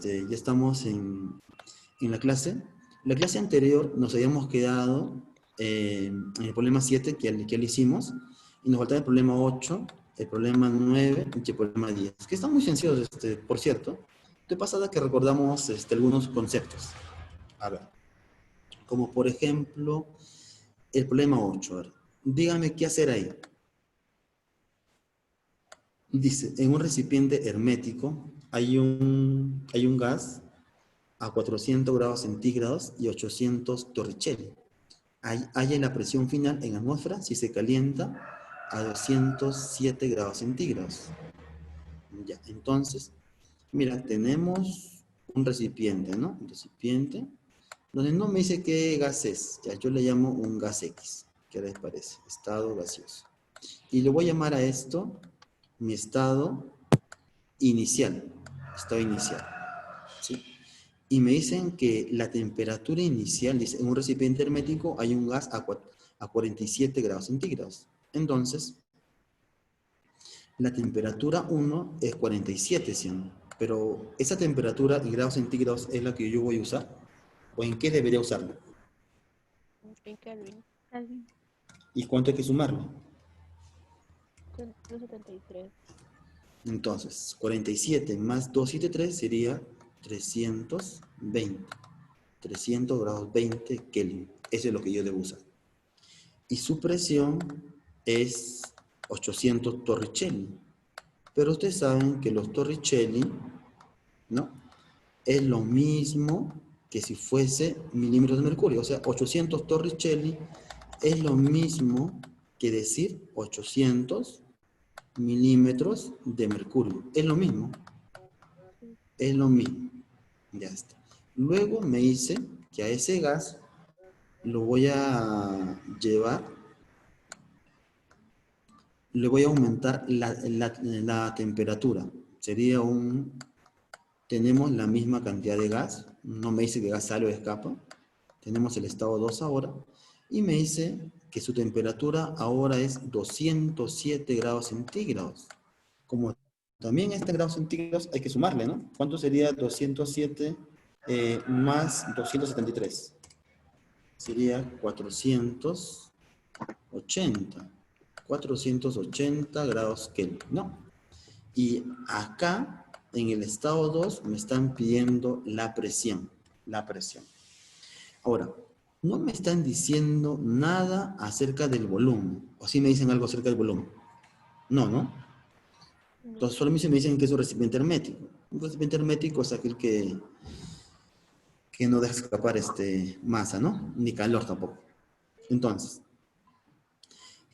ya estamos en la clase. La clase anterior nos habíamos quedado en el problema 7 que le hicimos, y nos faltaba el problema 8, el problema 9 y el problema 10, que están muy sencillos, por cierto. De pasada que recordamos algunos conceptos. A ver, como por ejemplo, el problema 8. A ver, dígame qué hacer ahí. Dice, en un recipiente hermético hay un gas a 400 grados centígrados y 800 torricelli. Halla la presión final en atmósfera si se calienta a 207 grados centígrados. Ya, entonces, mira, tenemos un recipiente, ¿no? Un recipiente donde no me dice qué gas es. Ya, yo le llamo un gas X. ¿Qué les parece? Estado gaseoso. Y le voy a llamar a esto mi estado inicial. Estado inicial. ¿Sí? Y me dicen que la temperatura inicial, dice, en un recipiente hermético hay un gas a 47 grados centígrados. Entonces, la temperatura 1 es 47, ¿sí? Pero esa temperatura en grados centígrados es la que yo voy a usar. ¿O en qué debería usarlo? En Kelvin. ¿Y cuánto hay que sumarlo? 273. Entonces, 47 más 273 sería 320. 300 grados 20 Kelvin. Eso es lo que yo debo usar. Y su presión es 800 torricelli. Pero ustedes saben que los torricelli, ¿no? Es lo mismo que si fuese milímetros de mercurio. O sea, 800 torricelli es lo mismo que decir 800 milímetros de mercurio. Es lo mismo. Es lo mismo. Ya está. Luego me dice que a ese gas lo voy a llevar, le voy a aumentar la temperatura. Sería tenemos la misma cantidad de gas, no me dice que gas sale o escapa, tenemos el estado 2 ahora, y me dice que su temperatura ahora es 207 grados centígrados. Como también este grados centígrados hay que sumarle, ¿no? ¿Cuánto sería 207 más 273? Sería 480. 480 grados Kelvin, ¿no? Y acá, en el estado 2, me están pidiendo la presión. La presión. Ahora, no me están diciendo nada acerca del volumen. ¿O sí me dicen algo acerca del volumen? No, ¿no? Entonces, solo me dicen que es un recipiente hermético. Un recipiente hermético es aquel que no deja escapar masa, ¿no? Ni calor tampoco. Entonces,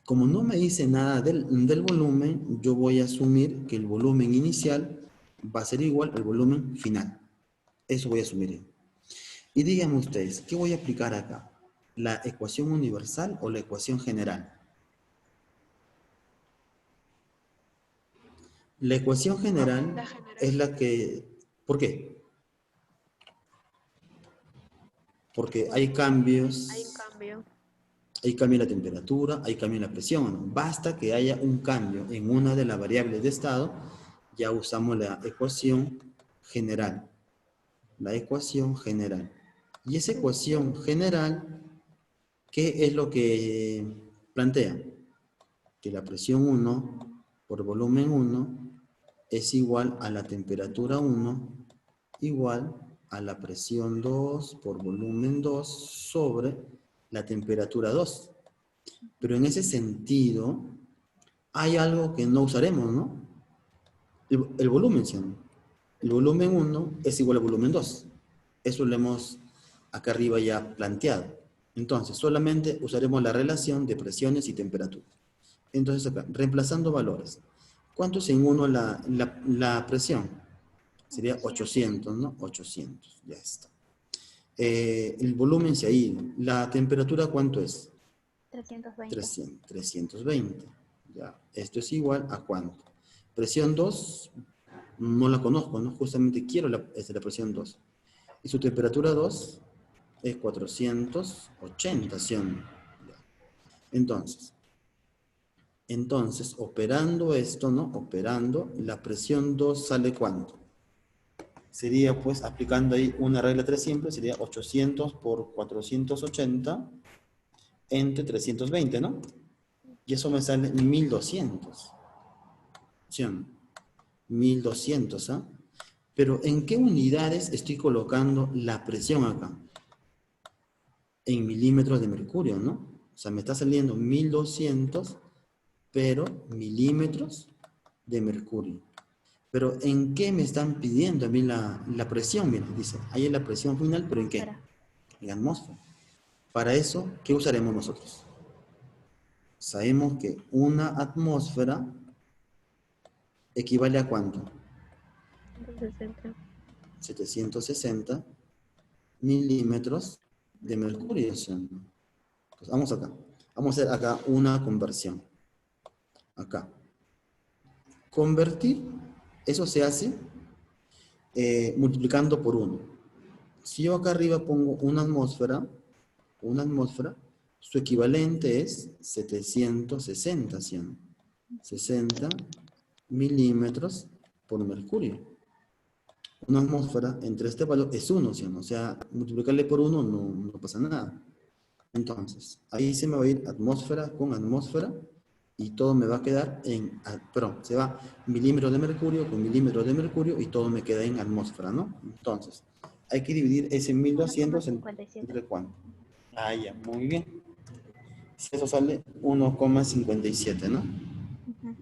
como no me dice nada del volumen, yo voy a asumir que el volumen inicial va a ser igual al volumen final. Eso voy a asumir. Y díganme ustedes, ¿qué voy a aplicar acá? ¿La ecuación universal o la ecuación general? La ecuación general es la que... ¿Por qué? Porque hay cambios... Hay un cambio. Hay cambio en la temperatura, hay cambio en la presión. Basta que haya un cambio en una de las variables de estado, ya usamos la ecuación general. La ecuación general. Y esa ecuación general, ¿qué es lo que plantea? Que la presión 1 por volumen 1 es igual a la temperatura 1 igual a la presión 2 por volumen 2 sobre la temperatura 2. Pero en ese sentido, hay algo que no usaremos, ¿no? El volumen, ¿sí? El volumen 1 es igual al volumen 2. Eso lo hemos acá arriba ya planteado. Entonces, solamente usaremos la relación de presiones y temperaturas. Entonces acá, reemplazando valores. ¿Cuánto es en 1 la presión? Sería 800, ¿no? 800, ya está. El volumen se ha ido. ¿La temperatura cuánto es? 320. 320. Ya, esto es igual a ¿cuánto? Presión 2, no la conozco, ¿no? Justamente quiero la presión 2. Y su temperatura 2 es 480, ¿sí o no? Entonces, operando esto, ¿no? Operando, la presión 2 sale ¿cuánto? sería pues aplicando ahí una regla 3 simple, sería 800 por 480 entre 320, ¿no? Y eso me sale 1200. ¿Sí o no? 1200, ¿ah? Pero ¿en qué unidades estoy colocando la presión acá? En milímetros de mercurio, ¿no? O sea, me está saliendo 1200, pero milímetros de mercurio. Pero ¿en qué me están pidiendo a mí la presión? Mira, dice, ahí es la presión final, pero ¿en qué? En atmósfera. Para eso, ¿qué usaremos nosotros? Sabemos que una atmósfera equivale a ¿cuánto? 160. 760 milímetros de mercurio. Entonces, vamos acá. Vamos a hacer acá una conversión. Acá. Convertir, eso se hace multiplicando por 1. Si yo acá arriba pongo una atmósfera, su equivalente es 760, ¿sí? 60 milímetros por mercurio. Una atmósfera entre este valor es 1, ¿sí? O sea, multiplicarle por 1 no pasa nada. Entonces, ahí se me va a ir atmósfera con atmósfera y todo me va a quedar en, perdón, se va milímetros de mercurio con milímetros de mercurio y todo me queda en atmósfera, ¿no? Entonces, hay que dividir ese 1200 entre ¿cuánto? Ah, ya, muy bien. Eso sale 1,57, ¿no?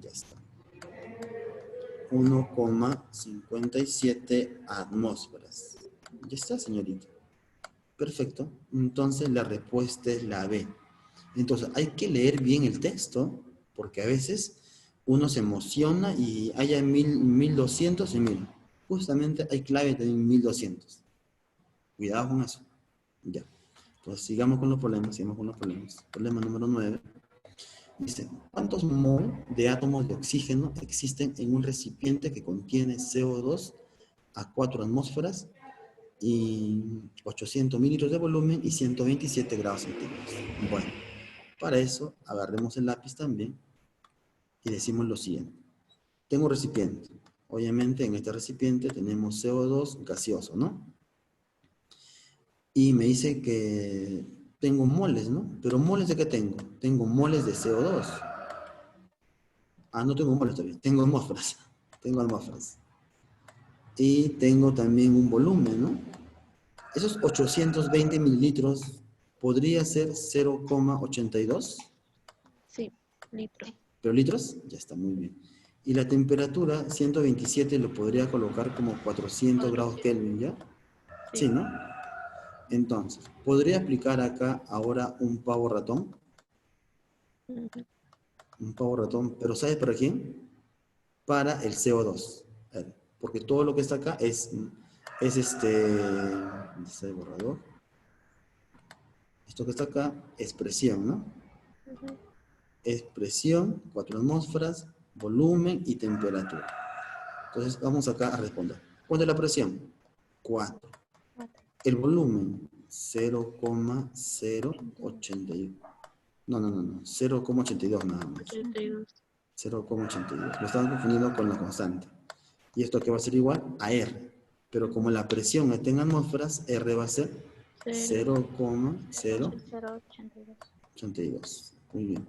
Ya está. 1,57 atmósferas. Ya está, señorita. Perfecto. Entonces la respuesta es la B. Entonces hay que leer bien el texto, porque a veces uno se emociona y haya 1200 y mira, justamente hay clave también 1200. Cuidado con eso. Ya. Pues sigamos con los problemas, Problema número 9. Dice, ¿cuántos mol de átomos de oxígeno existen en un recipiente que contiene CO2 a 4 atmósferas y 800 mililitros de volumen y 127 grados centígrados? Bueno, para eso agarremos el lápiz también y decimos lo siguiente. Tengo un recipiente. Obviamente en este recipiente tenemos CO2 gaseoso, ¿no? Y me dice que tengo moles, ¿no? Pero ¿moles de qué tengo? Tengo moles de CO2. Ah, no tengo moles todavía. Tengo atmósferas. Tengo atmósferas. Y tengo también un volumen, ¿no? Esos 820 mililitros podría ser 0,82. Sí, litro. ¿Pero litros? Ya está, muy bien. Y la temperatura, 127, lo podría colocar como 400 grados Kelvin, ¿ya? Sí, ¿no? Entonces, ¿podría aplicar acá ahora un pavo ratón? Un pavo ratón, pero ¿sabes para quién? Para el CO2. Porque todo lo que está acá es este borrador. Esto que está acá es presión, ¿no? Es presión, 4 atmósferas, volumen y temperatura. Entonces vamos acá a responder. ¿Cuánto es la presión? 4. El volumen, 0,082. No, 0,82 nada más. 0,82. Lo estamos confundiendo con la constante. Y esto que va a ser igual a R. Pero como la presión está en atmósferas, R va a ser 0,082. Muy bien.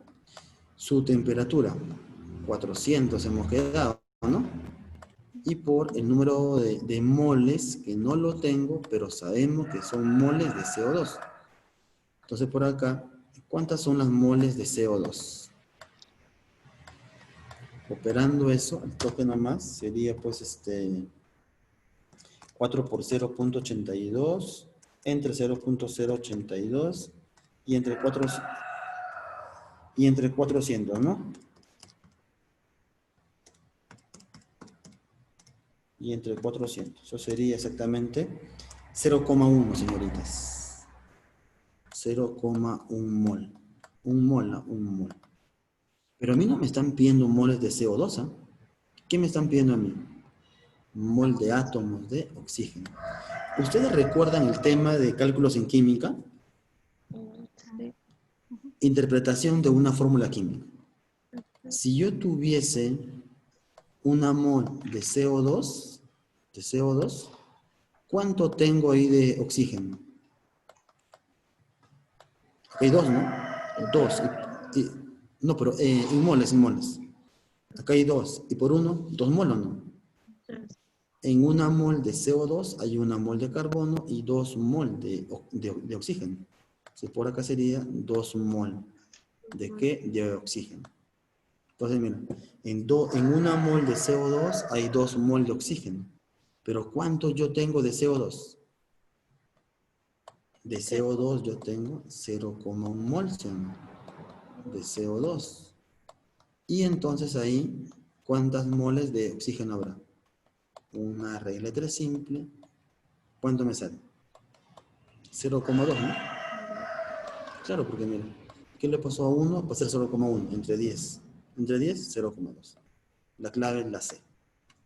Su temperatura, 400 hemos quedado, ¿no? Y por el número de moles, que no lo tengo, pero sabemos que son moles de CO2. Entonces por acá, ¿cuántas son las moles de CO2? Operando eso, el toque nomás, sería pues 4 por 0,82 entre 0,082 y entre 400, ¿no? Y entre 400. Eso sería exactamente 0,1, señoritas. 0,1 mol. Un mol. Pero a mí no me están pidiendo moles de CO2, ¿eh? ¿Qué me están pidiendo a mí? Mol de átomos de oxígeno. ¿Ustedes recuerdan el tema de cálculos en química? Sí. Interpretación de una fórmula química. Si yo tuviese una mol de CO2, ¿Cuánto tengo ahí de oxígeno? Hay dos, ¿no? Dos. No, pero en moles, en moles. Acá hay dos. Y por uno, 2 moles, ¿no? Tres. En una mol de CO2 hay una mol de carbono y 2 mol de oxígeno. Entonces, por acá sería 2 mol. ¿De qué? De oxígeno. Entonces, mira, en una mol de CO2 hay 2 mol de oxígeno. Pero ¿cuánto yo tengo de CO2? De CO2 yo tengo 0,1 mol de CO2. Y entonces ahí, ¿cuántas moles de oxígeno habrá? Una regla de 3 simple. ¿Cuánto me sale? 0,2, ¿no? Claro, porque mira, ¿qué le pasó a 1? Va a ser 0,1 entre 10. Entre 10, 0,2. La clave es la C.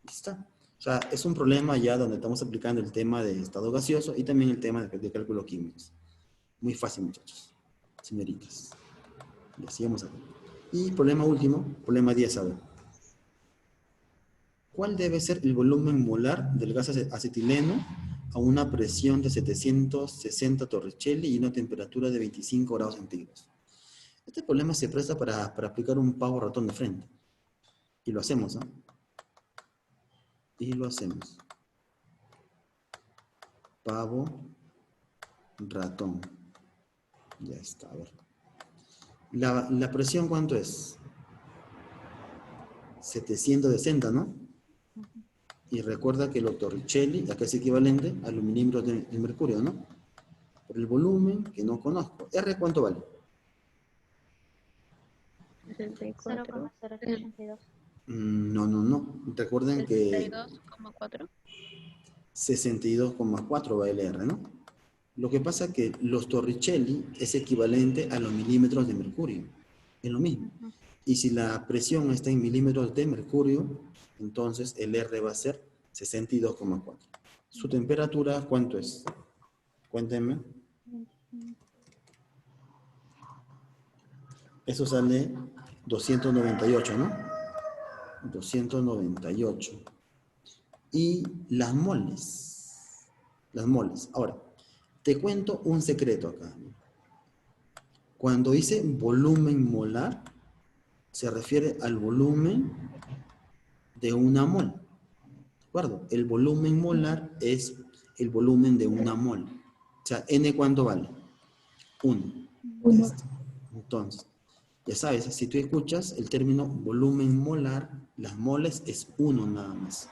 ¿Listo? O sea, es un problema ya donde estamos aplicando el tema de estado gaseoso y también el tema de cálculo químicos. Muy fácil, muchachos. Señoritas. Ya, sigamos acá. Y problema último, problema 10 ahora. ¿Cuál debe ser el volumen molar del gas acetileno a una presión de 760 torricelli y una temperatura de 25 grados centígrados? Este problema se presta para aplicar un pavo ratón de frente. Y lo hacemos, ¿no? Y lo hacemos. Pavo ratón. Ya está, a ver. ¿La presión cuánto es? 760, ¿no? Y recuerda que los torricelli, acá es equivalente a los milímetros de mercurio, ¿no? Por el volumen que no conozco. ¿R cuánto vale? 64. 0,0882. No. Recuerden que 62,4. 62,4 va el R, ¿no? Lo que pasa es que los torricelli es equivalente a los milímetros de mercurio. Es lo mismo. Y si la presión está en milímetros de mercurio, entonces el R va a ser 62,4. ¿Su temperatura cuánto es? Cuéntenme. Eso sale 298, ¿no? 298. Y las moles. Las moles. Ahora, te cuento un secreto acá. Cuando dice volumen molar, se refiere al volumen de una mol. ¿De acuerdo? El volumen molar es el volumen de una mol. O sea, N ¿cuánto vale? 1. Entonces, ya sabes, si tú escuchas el término volumen molar, las moles es 1 nada más.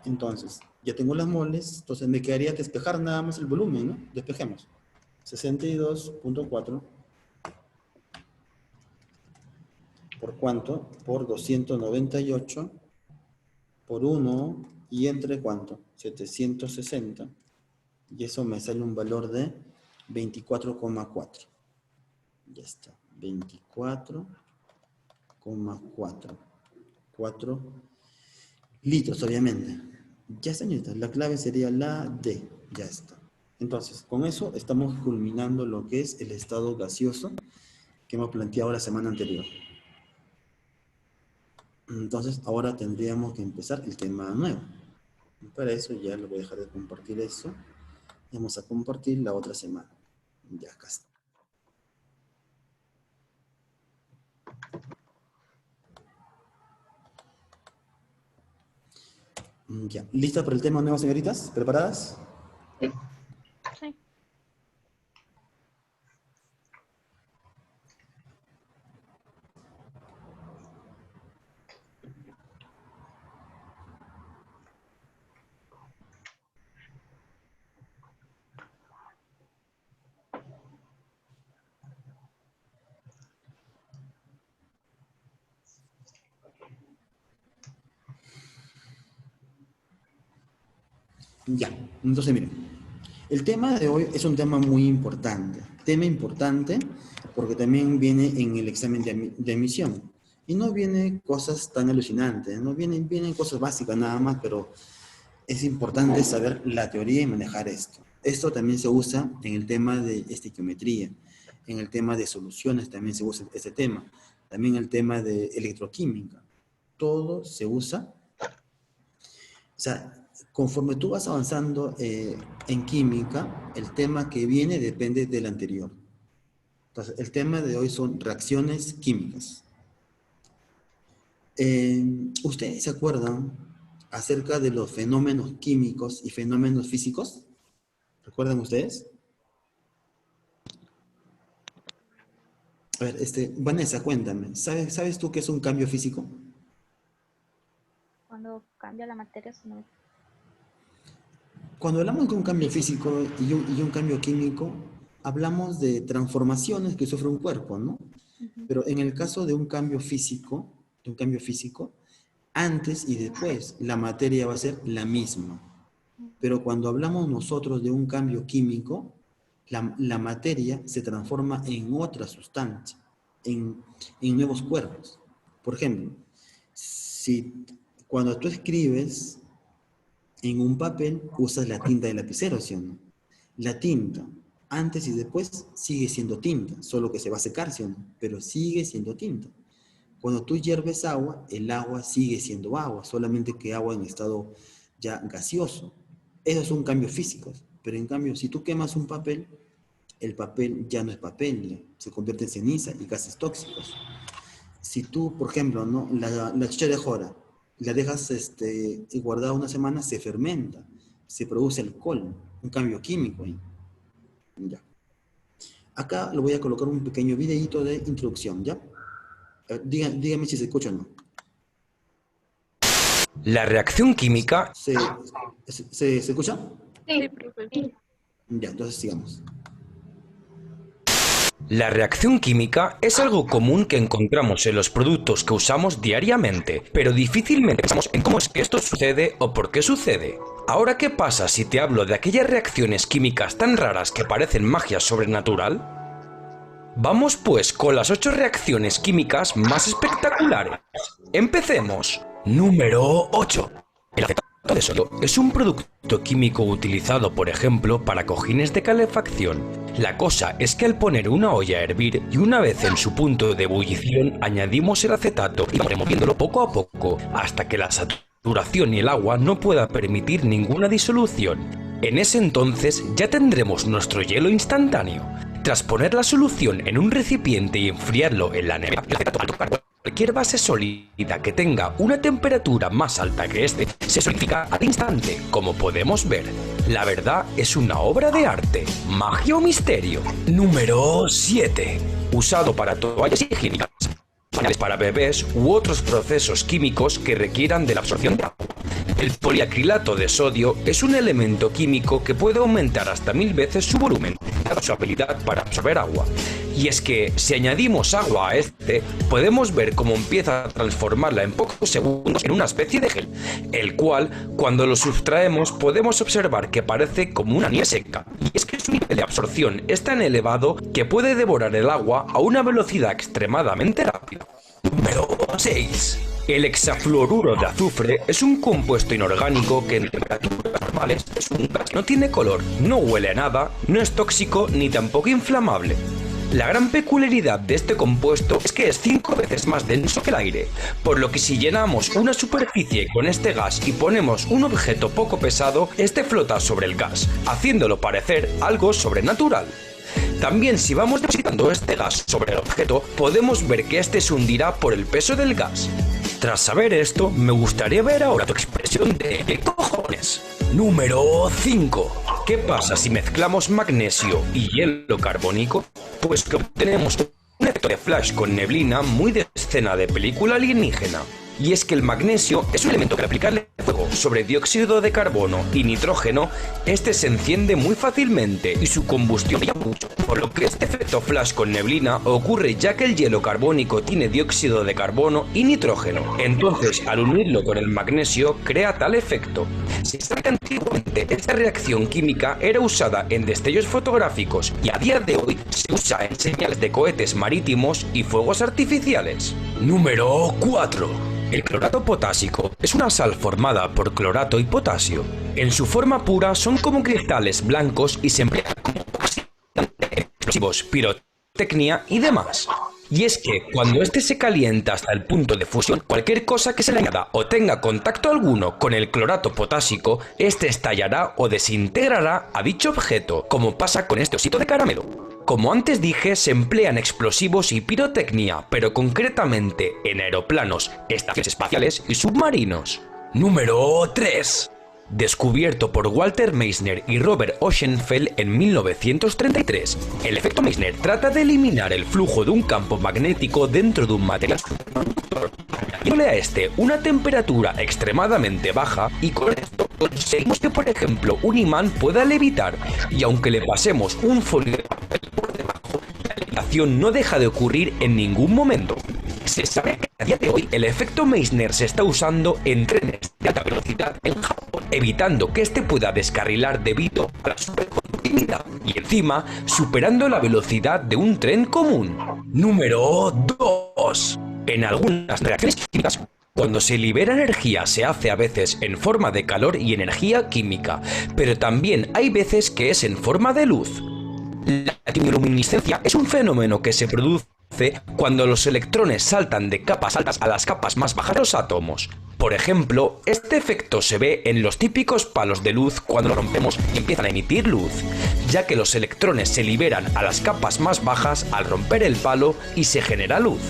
Entonces, ya tengo las moles, entonces me quedaría despejar nada más el volumen, ¿no? Despejemos. 62,4 ¿por cuánto? Por 298 por 1 y entre ¿cuánto? 760. Y eso me sale un valor de 24,4. Ya está. 24,4. 4 litros, obviamente. Ya, señorita, la clave sería la D. Ya está. Entonces, con eso estamos culminando lo que es el estado gaseoso que hemos planteado la semana anterior. Entonces, ahora tendríamos que empezar el tema nuevo. Para eso ya lo voy a dejar de compartir eso. Vamos a compartir la otra semana. Ya, acá está. Ya, ¿listas para el tema nuevo, señoritas? ¿Preparadas? Sí. Ya, entonces miren, el tema de hoy es un tema muy importante. Tema importante porque también viene en el examen de admisión. Y no vienen cosas tan alucinantes, no vienen cosas básicas nada más, pero es importante saber la teoría y manejar esto. Esto también se usa en el tema de estequiometría, en el tema de soluciones también se usa este tema, también el tema de electroquímica. Todo se usa. O sea, conforme tú vas avanzando en química, el tema que viene depende del anterior. Entonces, el tema de hoy son reacciones químicas. ¿Ustedes se acuerdan acerca de los fenómenos químicos y fenómenos físicos? ¿Recuerdan ustedes? A ver, Vanessa, cuéntame, ¿sabes tú qué es un cambio físico? Cuando cambia la materia, se me... Cuando hablamos de un cambio físico y un cambio químico, hablamos de transformaciones que sufre un cuerpo, ¿no? Pero en el caso de un cambio físico, antes y después, la materia va a ser la misma. Pero cuando hablamos nosotros de un cambio químico, la materia se transforma en otra sustancia, en nuevos cuerpos. Por ejemplo, cuando tú escribes en un papel, usas la tinta de lapicero, ¿sí o no? La tinta, antes y después, sigue siendo tinta, solo que se va a secar, ¿sí o no? Pero sigue siendo tinta. Cuando tú hierves agua, el agua sigue siendo agua, solamente que agua en estado ya gaseoso. Esos son cambios físicos. Pero en cambio, si tú quemas un papel, el papel ya no es papel, ya se convierte en ceniza y gases tóxicos. Si tú, por ejemplo, ¿no? la chicha de jora, la dejas guardada una semana, se fermenta, se produce alcohol, un cambio químico ahí. Ya. Acá lo voy a colocar un pequeño videíto de introducción, ¿ya? Dígame si se escucha o no. La reacción química... ¿Se escucha? Sí, profe. Ya, entonces sigamos. La reacción química es algo común que encontramos en los productos que usamos diariamente, pero difícilmente pensamos en cómo es que esto sucede o por qué sucede. Ahora, ¿qué pasa si te hablo de aquellas reacciones químicas tan raras que parecen magia sobrenatural? Vamos pues con las 8 reacciones químicas más espectaculares. ¡Empecemos! Número 8. El acetato de sodio es un producto químico utilizado, por ejemplo, para cojines de calefacción. La cosa es que al poner una olla a hervir y una vez en su punto de ebullición añadimos el acetato y vamos removiéndolo poco a poco hasta que la saturación y el agua no pueda permitir ninguna disolución. En ese entonces ya tendremos nuestro hielo instantáneo. Tras poner la solución en un recipiente y enfriarlo en la nevera, el acetato al tocar cualquier base sólida que tenga una temperatura más alta que este, se solidifica al instante, como podemos ver. La verdad es una obra de arte, magia o misterio. Número 7. Usado para toallas higiénicas, pañales para bebés u otros procesos químicos que requieran de la absorción de agua. El poliacrilato de sodio es un elemento químico que puede aumentar hasta 1000 veces su volumen, dada su habilidad para absorber agua. Y es que si añadimos agua a podemos ver cómo empieza a transformarla en pocos segundos en una especie de gel, el cual, cuando lo sustraemos, podemos observar que parece como una nieve seca. Y es que su nivel de absorción es tan elevado que puede devorar el agua a una velocidad extremadamente rápida. Número 6. El hexafluoruro de azufre es un compuesto inorgánico que en temperaturas normales es un gas. No tiene color, no huele a nada, no es tóxico ni tampoco inflamable. La gran peculiaridad de este compuesto es que es 5 veces más denso que el aire, por lo que si llenamos una superficie con este gas y ponemos un objeto poco pesado, este flota sobre el gas, haciéndolo parecer algo sobrenatural. También si vamos depositando este gas sobre el objeto, podemos ver que este se hundirá por el peso del gas. Tras saber esto, me gustaría ver ahora tu expresión de ¿qué cojones? Número 5. ¿Qué pasa si mezclamos magnesio y hielo carbónico? Pues que obtenemos un efecto de flash con neblina muy de escena de película alienígena. Y es que el magnesio es un elemento que al aplicarle fuego sobre dióxido de carbono y nitrógeno, este se enciende muy fácilmente y su combustión brilla mucho, por lo que este efecto flash con neblina ocurre ya que el hielo carbónico tiene dióxido de carbono y nitrógeno. Entonces, al unirlo con el magnesio, crea tal efecto. Se sabe que antiguamente esta reacción química era usada en destellos fotográficos y a día de hoy se usa en señales de cohetes marítimos y fuegos artificiales. Número 4. El clorato potásico es una sal formada por clorato y potasio. En su forma pura son como cristales blancos y se emplean como explosivos, pirotecnia y demás. Y es que cuando este se calienta hasta el punto de fusión, cualquier cosa que se le añada o tenga contacto alguno con el clorato potásico, este estallará o desintegrará a dicho objeto, como pasa con este osito de caramelo. Como antes dije, se emplean explosivos y pirotecnia, pero concretamente en aeroplanos, estaciones espaciales y submarinos. Número 3. Descubierto por Walter Meissner y Robert Ochsenfeld en 1933, el efecto Meissner trata de eliminar el flujo de un campo magnético dentro de un material superconductor, añadiéndole a este una temperatura extremadamente baja, y con esto conseguimos que, por ejemplo, un imán pueda levitar, y aunque le pasemos un folio de papel por debajo, la levitación no deja de ocurrir en ningún momento. Se sabe que a día de hoy el efecto Meissner se está usando en trenes de alta velocidad en Japón, evitando que este pueda descarrilar debido a la superconductividad y encima superando la velocidad de un tren común. Número 2. En algunas reacciones químicas, cuando se libera energía se hace a veces en forma de calor y energía química, pero también hay veces que es en forma de luz. La quimioluminiscencia es un fenómeno que se produce cuando los electrones saltan de capas altas a las capas más bajas de los átomos. Por ejemplo, este efecto se ve en los típicos palos de luz cuando los rompemos y empiezan a emitir luz, ya que los electrones se liberan a las capas más bajas al romper el palo y se genera luz.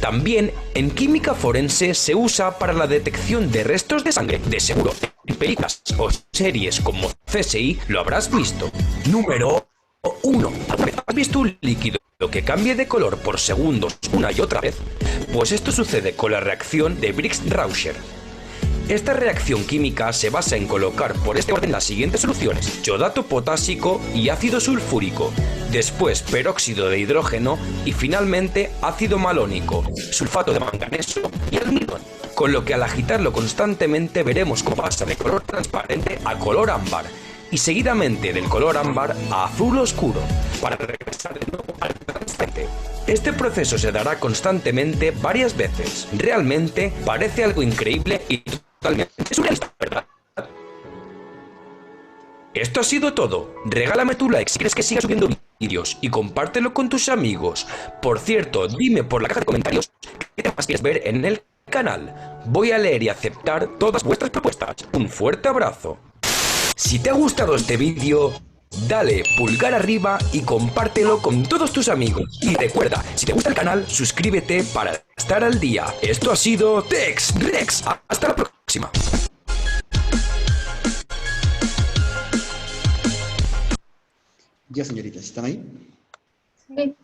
También en química forense se usa para la detección de restos de sangre. De seguro, en películas o series como CSI lo habrás visto. Número 1. ¿Alguna vez has visto un líquido que cambie de color por segundos una y otra vez? Pues esto sucede con la reacción de Briggs-Rauscher. Esta reacción química se basa en colocar por este orden las siguientes soluciones: yodato potásico y ácido sulfúrico, después peróxido de hidrógeno y finalmente ácido malónico, sulfato de manganeso y almidón. Con lo que al agitarlo constantemente veremos cómo pasa de color transparente a color ámbar, y seguidamente del color ámbar a azul oscuro, para regresar de nuevo al transparente. Este proceso se dará constantemente varias veces. Realmente parece algo increíble y totalmente surrealista, ¿verdad? Esto ha sido todo. Regálame tu like si quieres que siga subiendo vídeos y compártelo con tus amigos. Por cierto, dime por la caja de comentarios qué temas quieres ver en el canal. Voy a leer y aceptar todas vuestras propuestas. Un fuerte abrazo. Si te ha gustado este vídeo, dale pulgar arriba y compártelo con todos tus amigos. Y recuerda, si te gusta el canal, suscríbete para estar al día. Esto ha sido Tex Rex. Hasta la próxima. Ya, señoritas, ¿están ahí? Sí.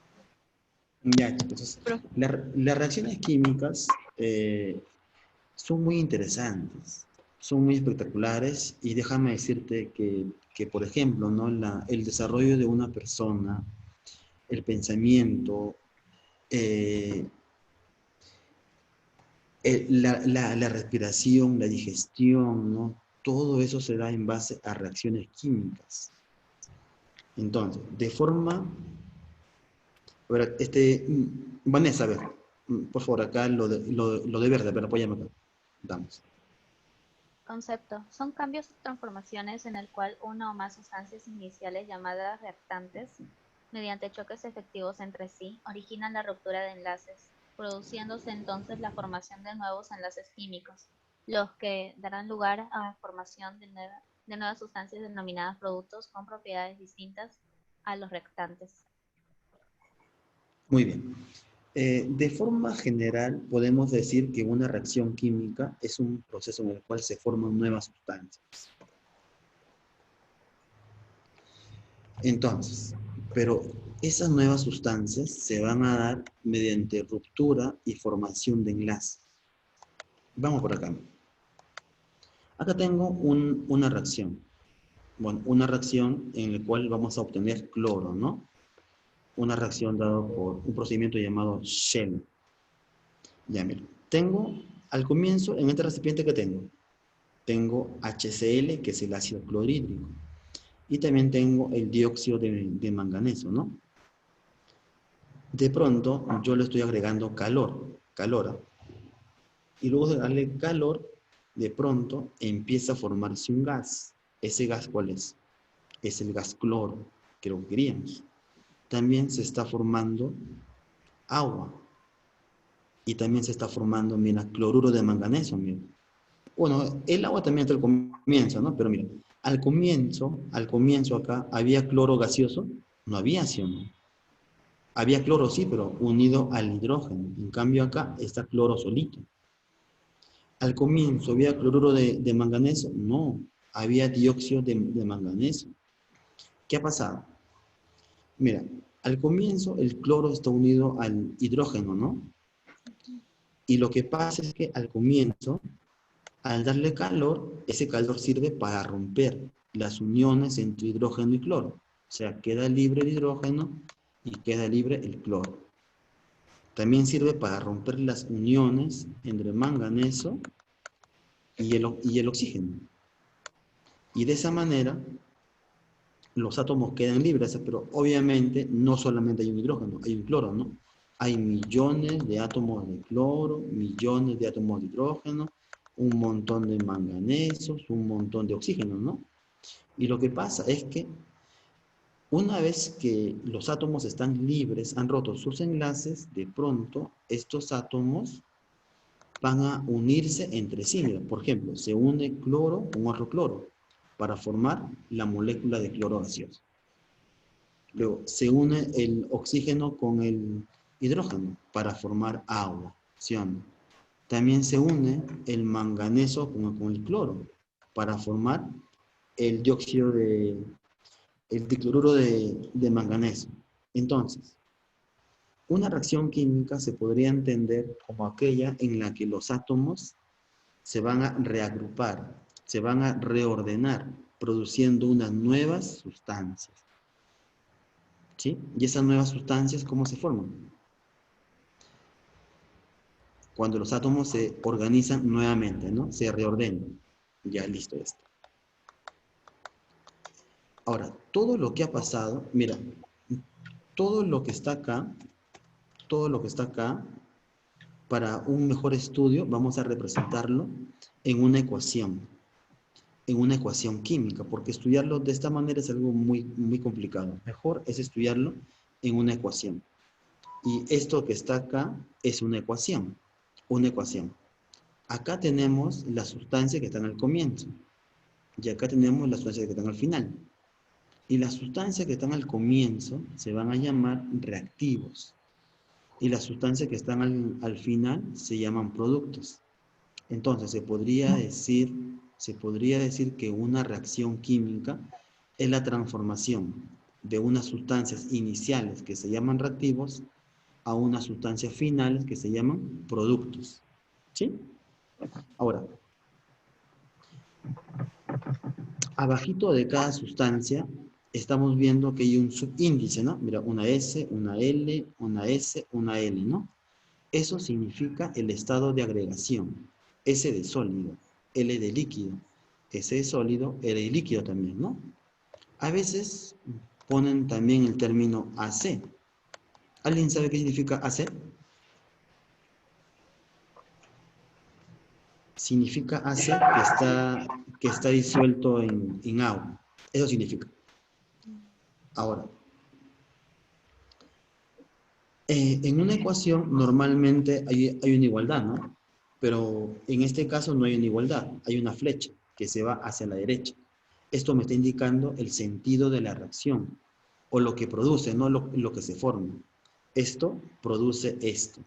Ya, entonces, las reacciones químicas son muy interesantes, son muy espectaculares, y déjame decirte que por ejemplo, ¿no? El desarrollo de una persona, el pensamiento, la respiración, la digestión, ¿no? Todo eso se da en base a reacciones químicas. Entonces, de forma... A ver, Vanessa, a ver, por favor, acá lo de verde, pero apóyame acá. Damos. Concepto. Son cambios o transformaciones en el cual una o más sustancias iniciales llamadas reactantes, mediante choques efectivos entre sí, originan la ruptura de enlaces, produciéndose entonces la formación de nuevos enlaces químicos, los que darán lugar a la formación de nuevas sustancias denominadas productos con propiedades distintas a los reactantes. Muy bien. De forma general, podemos decir que una reacción química es un proceso en el cual se forman nuevas sustancias. Entonces, pero esas nuevas sustancias se van a dar mediante ruptura y formación de enlaces. Vamos por acá. Acá tengo una reacción. Bueno, una reacción en la cual vamos a obtener cloro, ¿no? Una reacción dada por un procedimiento llamado Shell. Ya, mira. Tengo, al comienzo, en este recipiente que tengo HCl, que es el ácido clorhídrico. Y también tengo el dióxido de manganeso, ¿no? De pronto, yo le estoy agregando calor. Y luego de darle calor, de pronto empieza a formarse un gas. ¿Ese gas cuál es? Es el gas cloro, que lo queríamos. También se está formando agua. Y también se está formando, mira, cloruro de manganeso, mira. Bueno, el agua también hasta el comienzo, ¿no? Pero mira, al comienzo acá, ¿había cloro gaseoso? No había, ¿sí o no? Había cloro, sí, pero unido al hidrógeno. En cambio acá está cloro solito. Al comienzo, ¿había cloruro de manganeso? No, había dióxido de manganeso. ¿Qué ha pasado? Mira, al comienzo el cloro está unido al hidrógeno, ¿no? Y lo que pasa es que al comienzo, al darle calor, ese calor sirve para romper las uniones entre hidrógeno y cloro. O sea, queda libre el hidrógeno y queda libre el cloro. También sirve para romper las uniones entre manganeso y el oxígeno. Y de esa manera, los átomos quedan libres, pero obviamente no solamente hay un hidrógeno, hay un cloro, ¿no? Hay millones de átomos de cloro, millones de átomos de hidrógeno, un montón de manganesos, un montón de oxígeno, ¿no? Y lo que pasa es que una vez que los átomos están libres, han roto sus enlaces, de pronto estos átomos van a unirse entre sí. Mira, por ejemplo, se une cloro con otro cloro para formar la molécula de cloro gaseoso. Luego, se une el oxígeno con el hidrógeno para formar agua, ¿sí o no? También se une el manganeso con el cloro para formar el dióxido el dicloruro de manganeso. Entonces, una reacción química se podría entender como aquella en la que los átomos se van a reagrupar, se van a reordenar, produciendo unas nuevas sustancias. ¿Sí? Y esas nuevas sustancias, ¿cómo se forman? Cuando los átomos se organizan nuevamente, ¿no? Se reordenan. Ya, listo, ya está. Ahora, todo lo que ha pasado, mira, todo lo que está acá, para un mejor estudio, vamos a representarlo en una ecuación química, porque estudiarlo de esta manera es algo muy, muy complicado. Mejor es estudiarlo en una ecuación. Y esto que está acá es una ecuación. Acá tenemos las sustancias que están al comienzo. Y acá tenemos las sustancias que están al final. Y las sustancias que están al comienzo se van a llamar reactivos. Y las sustancias que están al final se llaman productos. Entonces, se podría decir que una reacción química es la transformación de unas sustancias iniciales que se llaman reactivos a unas sustancias finales que se llaman productos. ¿Sí? Ahora, abajito de cada sustancia estamos viendo que hay un subíndice, ¿no? Mira, una S, una L, una S, una L, ¿no? Eso significa el estado de agregación. S de sólido, L de líquido, S de sólido, L de líquido también, ¿no? A veces ponen también el término AC. ¿Alguien sabe qué significa AC? Significa AC que está disuelto en agua. Eso significa. Ahora, en una ecuación normalmente hay una igualdad, ¿no? Pero en este caso no hay una igualdad, hay una flecha que se va hacia la derecha. Esto me está indicando el sentido de la reacción, o lo que produce, no lo que se forma. Esto produce esto.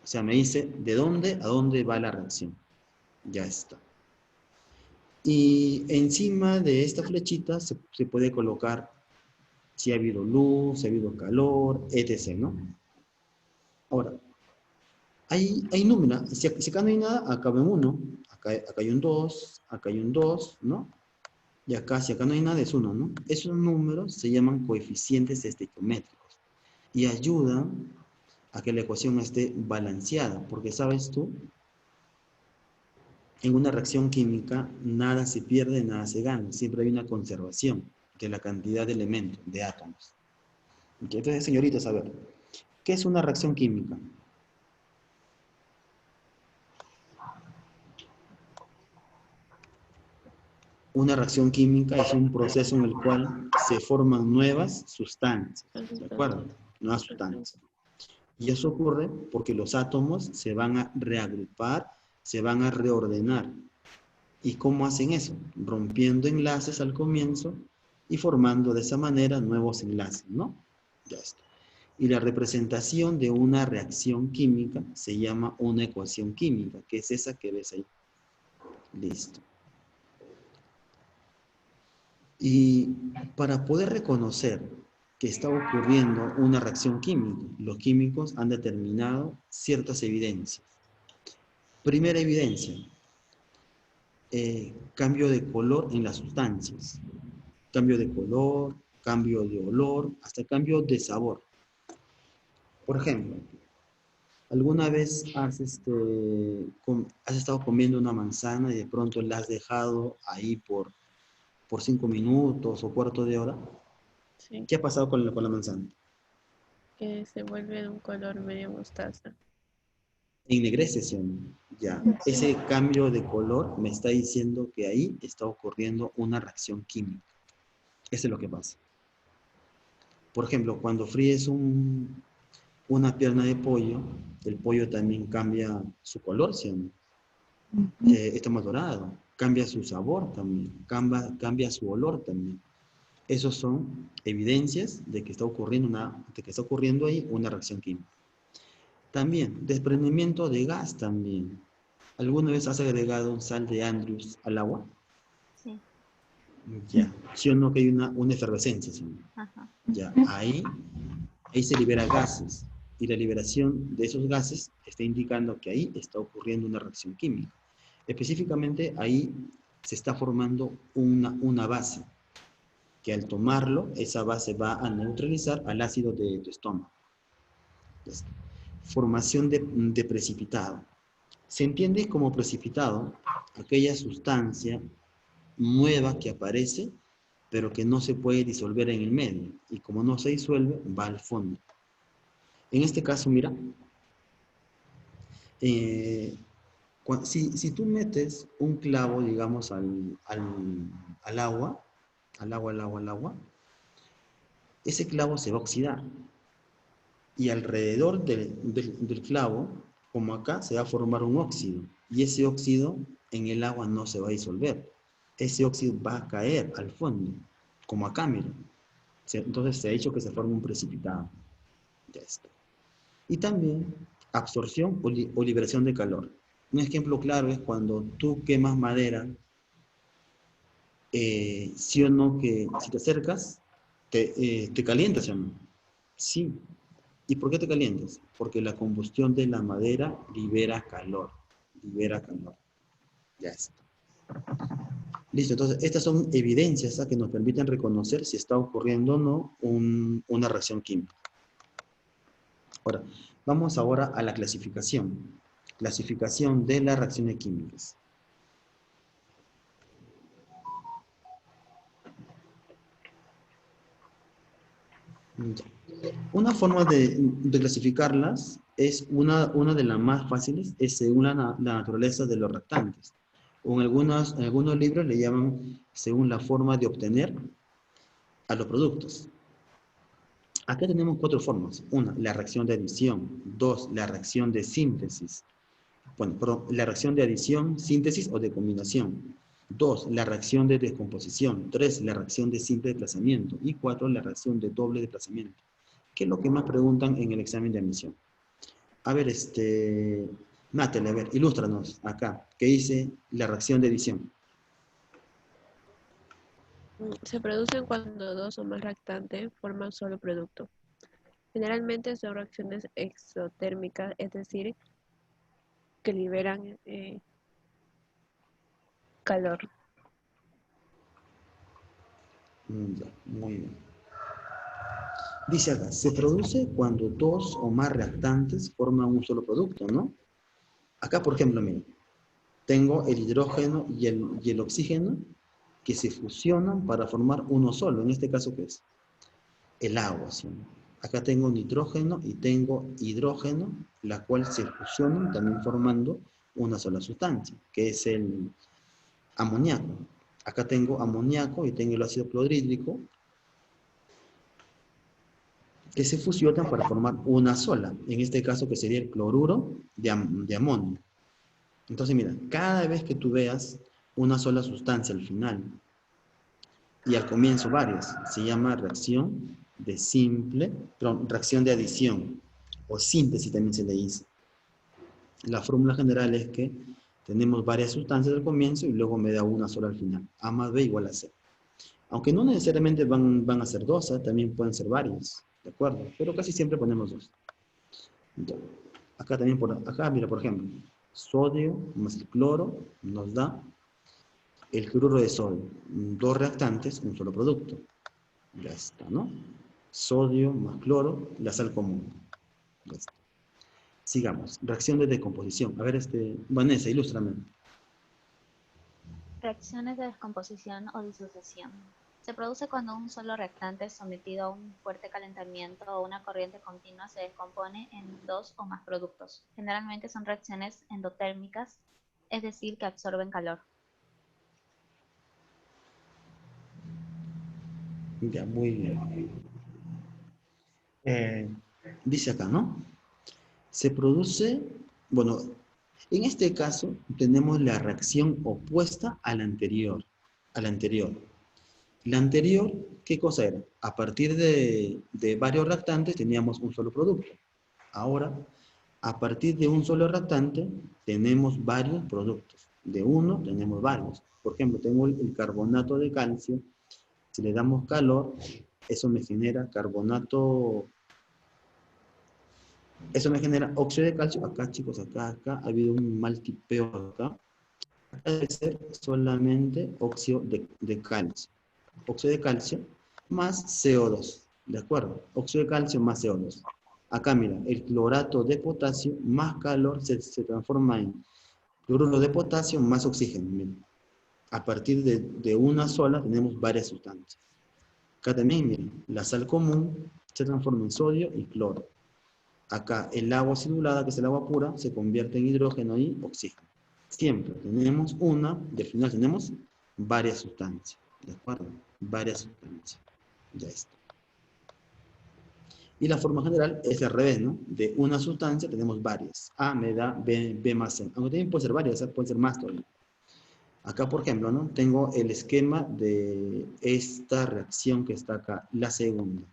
O sea, me dice de dónde a dónde va la reacción. Ya está. Y encima de esta flechita se puede colocar si ha habido luz, si ha habido calor, etc., ¿no? Ahora, hay números. Si acá no hay nada, acá ven 1. Acá hay un 2, acá hay un 2, ¿no? Y acá, si acá no hay nada, es 1, ¿no? Esos números se llaman coeficientes estequiométricos y ayudan a que la ecuación esté balanceada, porque sabes tú, en una reacción química nada se pierde, nada se gana, siempre hay una conservación de la cantidad de elementos, de átomos. Entonces, señoritas, a ver, ¿qué es una reacción química? Una reacción química es un proceso en el cual se forman nuevas sustancias, ¿de acuerdo? Nuevas sustancias. Y eso ocurre porque los átomos se van a reagrupar, se van a reordenar. ¿Y cómo hacen eso? Rompiendo enlaces al comienzo y formando de esa manera nuevos enlaces, ¿no? Ya está. Y la representación de una reacción química se llama una ecuación química, que es esa que ves ahí. Listo. Y para poder reconocer que está ocurriendo una reacción química, los químicos han determinado ciertas evidencias. Primera evidencia, cambio de color en las sustancias. Cambio de color, cambio de olor, hasta cambio de sabor. Por ejemplo, ¿alguna vez has estado comiendo una manzana y de pronto la has dejado ahí por 5 minutos o cuarto de hora? Sí, ¿Qué ha pasado con la manzana? que se vuelve de un color medio mostaza. Ennegrece, ¿sí o no? Ya, Sí. ese cambio de color me está diciendo que ahí está ocurriendo una reacción química. Eso es lo que pasa. Por ejemplo, cuando fríes una pierna de pollo, el pollo también cambia su color, ¿sí o no? Está más dorado, cambia su sabor también, cambia su olor también. Esos son evidencias de que está ocurriendo ahí una reacción química. También, desprendimiento de gas también. ¿Alguna vez has agregado sal de Andrews al agua? Sí. Ya. ¿Sí o no que hay una efervescencia? ¿Sí? Ajá. Ya. Ahí se libera gases. Y la liberación de esos gases está indicando que ahí está ocurriendo una reacción química. Específicamente, ahí se está formando una base, que al tomarlo, esa base va a neutralizar al ácido de tu estómago. Entonces, formación de precipitado. Se entiende como precipitado aquella sustancia nueva que aparece, pero que no se puede disolver en el medio. Y como no se disuelve, va al fondo. En este caso, mira, si tú metes un clavo, digamos, al agua, al agua, ese clavo se va a oxidar. Y alrededor del clavo, como acá, se va a formar un óxido. Y ese óxido en el agua no se va a disolver. Ese óxido va a caer al fondo, como acá, miren. Entonces se ha dicho que se forma un precipitado. Ya está. Y también absorción o liberación de calor. Un ejemplo claro es cuando tú quemas madera, sí o no que si te acercas, te calientas, ¿sí o no? Sí. ¿Y por qué te calientas? Porque la combustión de la madera libera calor. Libera calor. Ya está. Listo, entonces estas son evidencias que nos permiten reconocer si está ocurriendo o no una reacción química. Ahora, vamos ahora a la clasificación. Clasificación de las reacciones químicas. Ya. Una forma de clasificarlas es una de las más fáciles, es según la naturaleza de los reactantes. O en algunos libros le llaman según la forma de obtener a los productos. Acá tenemos 4 formas. Una, la reacción de adición. 2, la reacción de síntesis. Bueno, perdón, la reacción de adición, síntesis o de combinación. 2, la reacción de descomposición. 3, la reacción de simple desplazamiento. Y 4, la reacción de doble desplazamiento. ¿Qué es lo que más preguntan en el examen de admisión? A ver, Natalie, a ver, ilústranos acá. ¿Qué dice la reacción de adición? Se producen cuando dos o más reactantes forman un solo producto. Generalmente son reacciones exotérmicas, es decir, que liberan calor. Ya, muy bien. Dice acá, se produce cuando dos o más reactantes forman un solo producto, ¿no? Acá, por ejemplo, miren, tengo el hidrógeno y el oxígeno que se fusionan para formar uno solo. En este caso, ¿qué es? El agua, ¿sí? Acá tengo nitrógeno y tengo hidrógeno, la cual se fusionan también formando una sola sustancia, que es el amoníaco. Acá tengo amoníaco y tengo el ácido clorhídrico, que se fusionan para formar una sola. En este caso, que sería el cloruro de amonio. Entonces, mira, cada vez que tú veas una sola sustancia al final y al comienzo varias, se llama reacción de reacción de adición o síntesis también se le dice. La fórmula general es que tenemos varias sustancias al comienzo y luego me da una sola al final. A más B igual a C. Aunque no necesariamente van a ser dos, también pueden ser varias, ¿de acuerdo? Pero casi siempre ponemos dos. Entonces, acá también, mira, por ejemplo, sodio más el cloro nos da el cloruro de sodio. Dos reactantes, un solo producto. Ya está, ¿no? Sodio más cloro, la sal común. Ya está. Sigamos. Reacción de descomposición. A ver, Vanessa, ilústrame. Reacciones de descomposición o disociación. Se produce cuando un solo reactante sometido a un fuerte calentamiento o una corriente continua se descompone en dos o más productos. Generalmente son reacciones endotérmicas, es decir, que absorben calor. Ya, muy bien. Dice acá, ¿no? Se produce, bueno, en este caso tenemos la reacción opuesta a la anterior. La anterior, ¿qué cosa era? A partir de varios reactantes teníamos un solo producto. Ahora, a partir de un solo reactante tenemos varios productos. De uno tenemos varios. Por ejemplo, tengo el carbonato de calcio. Si le damos calor, eso me genera eso me genera óxido de calcio. Acá, chicos, acá ha habido un mal tipeo acá. Acá debe ser solamente óxido de calcio. Óxido de calcio más CO2. ¿De acuerdo? Óxido de calcio más CO2. Acá, mira, el clorato de potasio más calor se transforma en cloruro de potasio más oxígeno. Mira. A partir de una sola tenemos varias sustancias. Acá también, mira, la sal común se transforma en sodio y cloro. Acá el agua acidulada, que es el agua pura, se convierte en hidrógeno y oxígeno. Siempre tenemos una, y al final tenemos varias sustancias. ¿De acuerdo? Varias sustancias. Ya está. Y la forma general es al revés, ¿no? De una sustancia tenemos varias. A me da B más C. Aunque también puede ser varias, puede ser más todavía. Acá, por ejemplo, ¿no? Tengo el esquema de esta reacción que está acá, la segunda.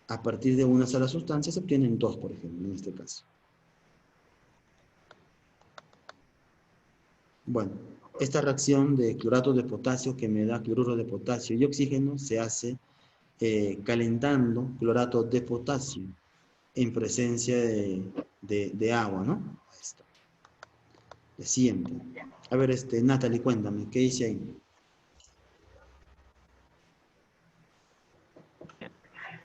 A partir de una sola sustancia se obtienen dos, por ejemplo, en este caso. Bueno, esta reacción de clorato de potasio que me da cloruro de potasio y oxígeno se hace calentando clorato de potasio en presencia de agua, ¿no? Ahí está. De siempre. A ver, Natalie, cuéntame, ¿qué dice ahí?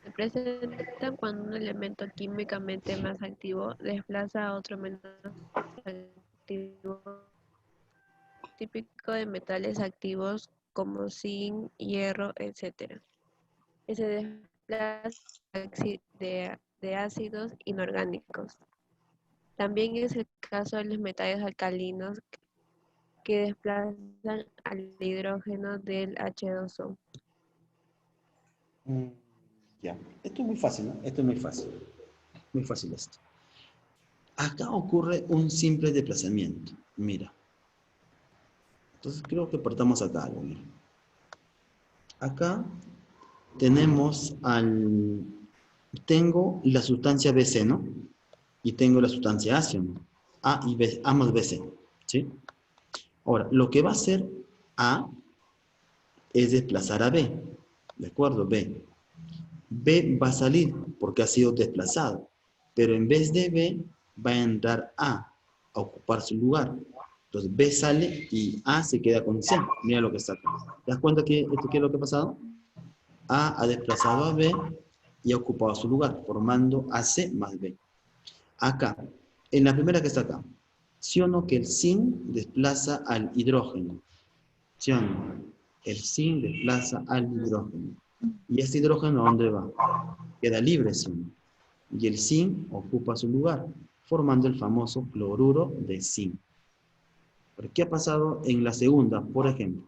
Se presentan cuando un elemento químicamente más activo desplaza a otro menos activo, típico de metales activos como zinc, hierro, etc. Ese desplaza de ácidos inorgánicos. También es el caso de los metales alcalinos que desplazan al hidrógeno del H2O. Ya, esto es muy fácil, ¿no? Esto es muy fácil. Muy fácil esto. Acá ocurre un simple desplazamiento. Mira. Entonces creo que partamos acá algo. Mira. Acá tengo la sustancia BC, ¿no? Y tengo la sustancia ácido, ¿no? A y B, A más BC, ¿sí? Ahora, lo que va a hacer A es desplazar a B, ¿de acuerdo? B. B va a salir porque ha sido desplazado, pero en vez de B va a entrar A ocupar su lugar. Entonces B sale y A se queda con C. Mira lo que está acá. ¿Te das cuenta que esto qué es lo que ha pasado? A ha desplazado a B y ha ocupado su lugar, formando AC más B. Acá, en la primera que está acá, ¿sí o no que el zinc desplaza al hidrógeno? ¿Sí o no? El zinc desplaza al hidrógeno. ¿Y este hidrógeno a dónde va? Queda libre, ¿sí o no? Y el zinc ocupa su lugar, formando el famoso cloruro de zinc. ¿Pero qué ha pasado en la segunda? Por ejemplo,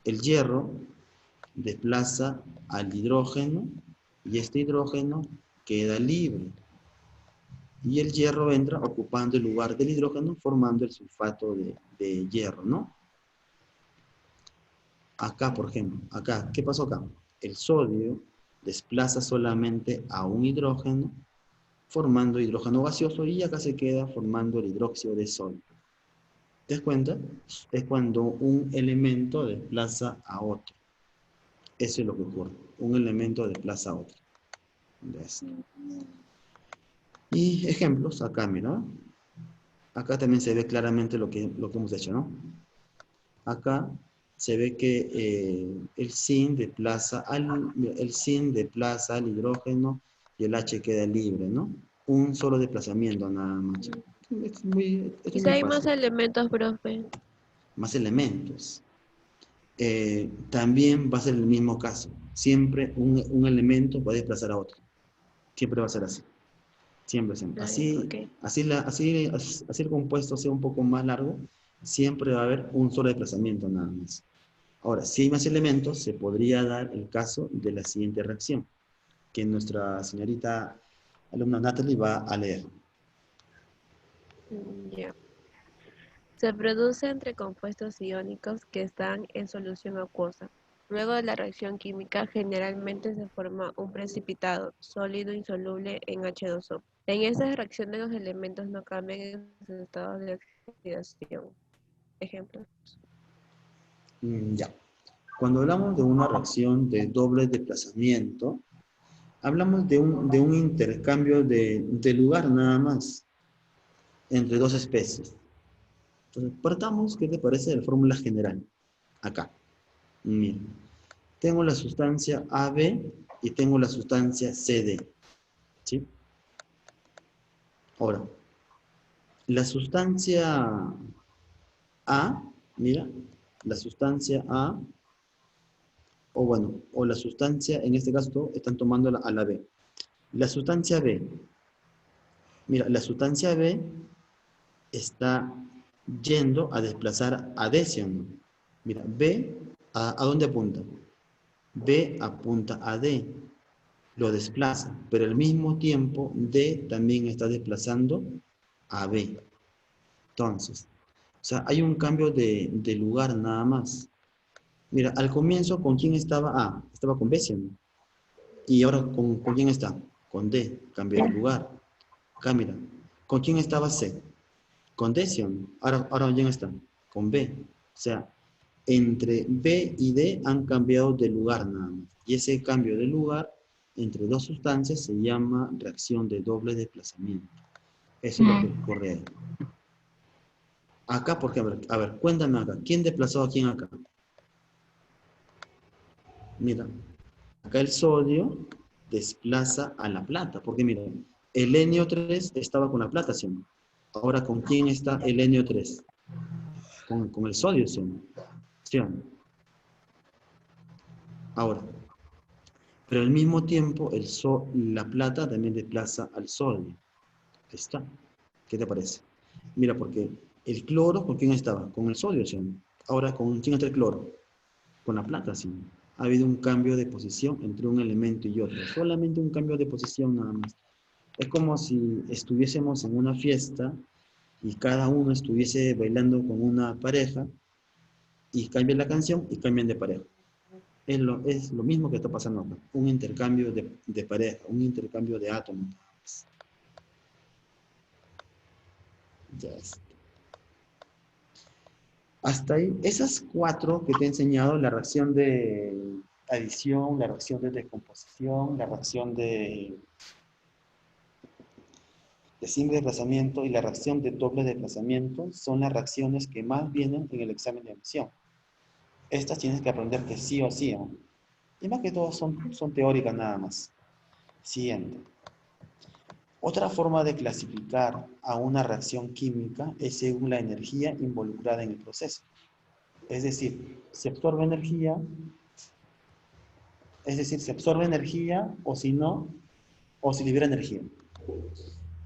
el hierro desplaza al hidrógeno y este hidrógeno queda libre. Y el hierro entra ocupando el lugar del hidrógeno, formando el sulfato de hierro, ¿no? Acá, por ejemplo, acá, ¿qué pasó acá? El sodio desplaza solamente a un hidrógeno, formando hidrógeno gaseoso, y acá se queda formando el hidróxido de sodio. ¿Te das cuenta? Es cuando un elemento desplaza a otro. Eso es lo que ocurre. Un elemento desplaza a otro. ¿Ves? Y ejemplos, acá, mira. Acá también se ve claramente lo que hemos hecho, ¿no? Acá se ve que el zinc desplaza al hidrógeno y el H queda libre, ¿no? Un solo desplazamiento nada más. Esto es muy ¿Y si hay más fácil. elementos, profe? Más elementos. También va a ser el mismo caso. Siempre un elemento va a desplazar a otro. Siempre va a ser así. Siempre, siempre. Ok. Así el compuesto sea un poco más largo, siempre va a haber un solo desplazamiento nada más. Ahora, si hay más elementos, se podría dar el caso de la siguiente reacción, que nuestra señorita alumna Natalie va a leer. Ya. Se produce entre compuestos iónicos que están en solución acuosa. Luego de la reacción química, generalmente se forma un precipitado sólido insoluble en H2O. En estas reacciones los elementos no cambian en sus estados de oxidación. Ejemplos. Ya. Cuando hablamos de una reacción de doble desplazamiento, hablamos de un intercambio de lugar nada más entre dos especies. Entonces, partamos, ¿qué te parece de la fórmula general? Acá. Mira, tengo la sustancia AB y tengo la sustancia CD. ¿Sí? Ahora, la sustancia A, mira, la sustancia A, o la sustancia, en este caso, están tomando a la B. La sustancia B, mira, la sustancia B está yendo a desplazar a D, ¿sí o no? Mira, B, ¿a dónde apunta? B apunta a D, lo desplaza, pero al mismo tiempo D también está desplazando a B. Entonces, o sea, hay un cambio de lugar nada más. Mira, al comienzo, ¿con quién estaba A? Estaba con B, ¿sí o no? Y ahora, ¿con quién está? Con D, cambio de lugar. Acá, mira, ¿con quién estaba C? Con D, ¿sí o no? Ahora, ¿quién está? Con B. O sea, entre B y D han cambiado de lugar nada más. Y ese cambio de lugar entre dos sustancias se llama reacción de doble desplazamiento. Eso es lo que ocurre ahí. Acá, porque, a ver, cuéntame acá. ¿Quién desplazó a quién acá? Mira, acá el sodio desplaza a la plata. Porque mira, el NO3 estaba con la plata, ¿sí o no? Ahora, ¿con quién está el NO3? Con el sodio, ¿sí o no? ¿Sí o no? Ahora, pero al mismo tiempo la plata también desplaza al sodio. Ahí está. ¿Qué te parece? Mira, porque el cloro, ¿con quién estaba? Con el sodio, ¿sí? Ahora, ¿con quién está el cloro? Con la plata, ¿sí? Ha habido un cambio de posición entre un elemento y otro. Solamente un cambio de posición nada más. Es como si estuviésemos en una fiesta y cada uno estuviese bailando con una pareja y cambia la canción y cambian de pareja. Es lo mismo que está pasando acá. Un intercambio de pareja, un intercambio de átomos. Ya está. Hasta ahí, esas cuatro que te he enseñado, la reacción de adición, la reacción de descomposición, la reacción de simple desplazamiento y la reacción de doble desplazamiento, son las reacciones que más vienen en el examen de admisión. Estas tienes que aprender que sí o sí, ¿no? Y más que todo son teóricas nada más. Siguiente. Otra forma de clasificar a una reacción química es según la energía involucrada en el proceso. Es decir, se absorbe energía, o si no, o se libera energía.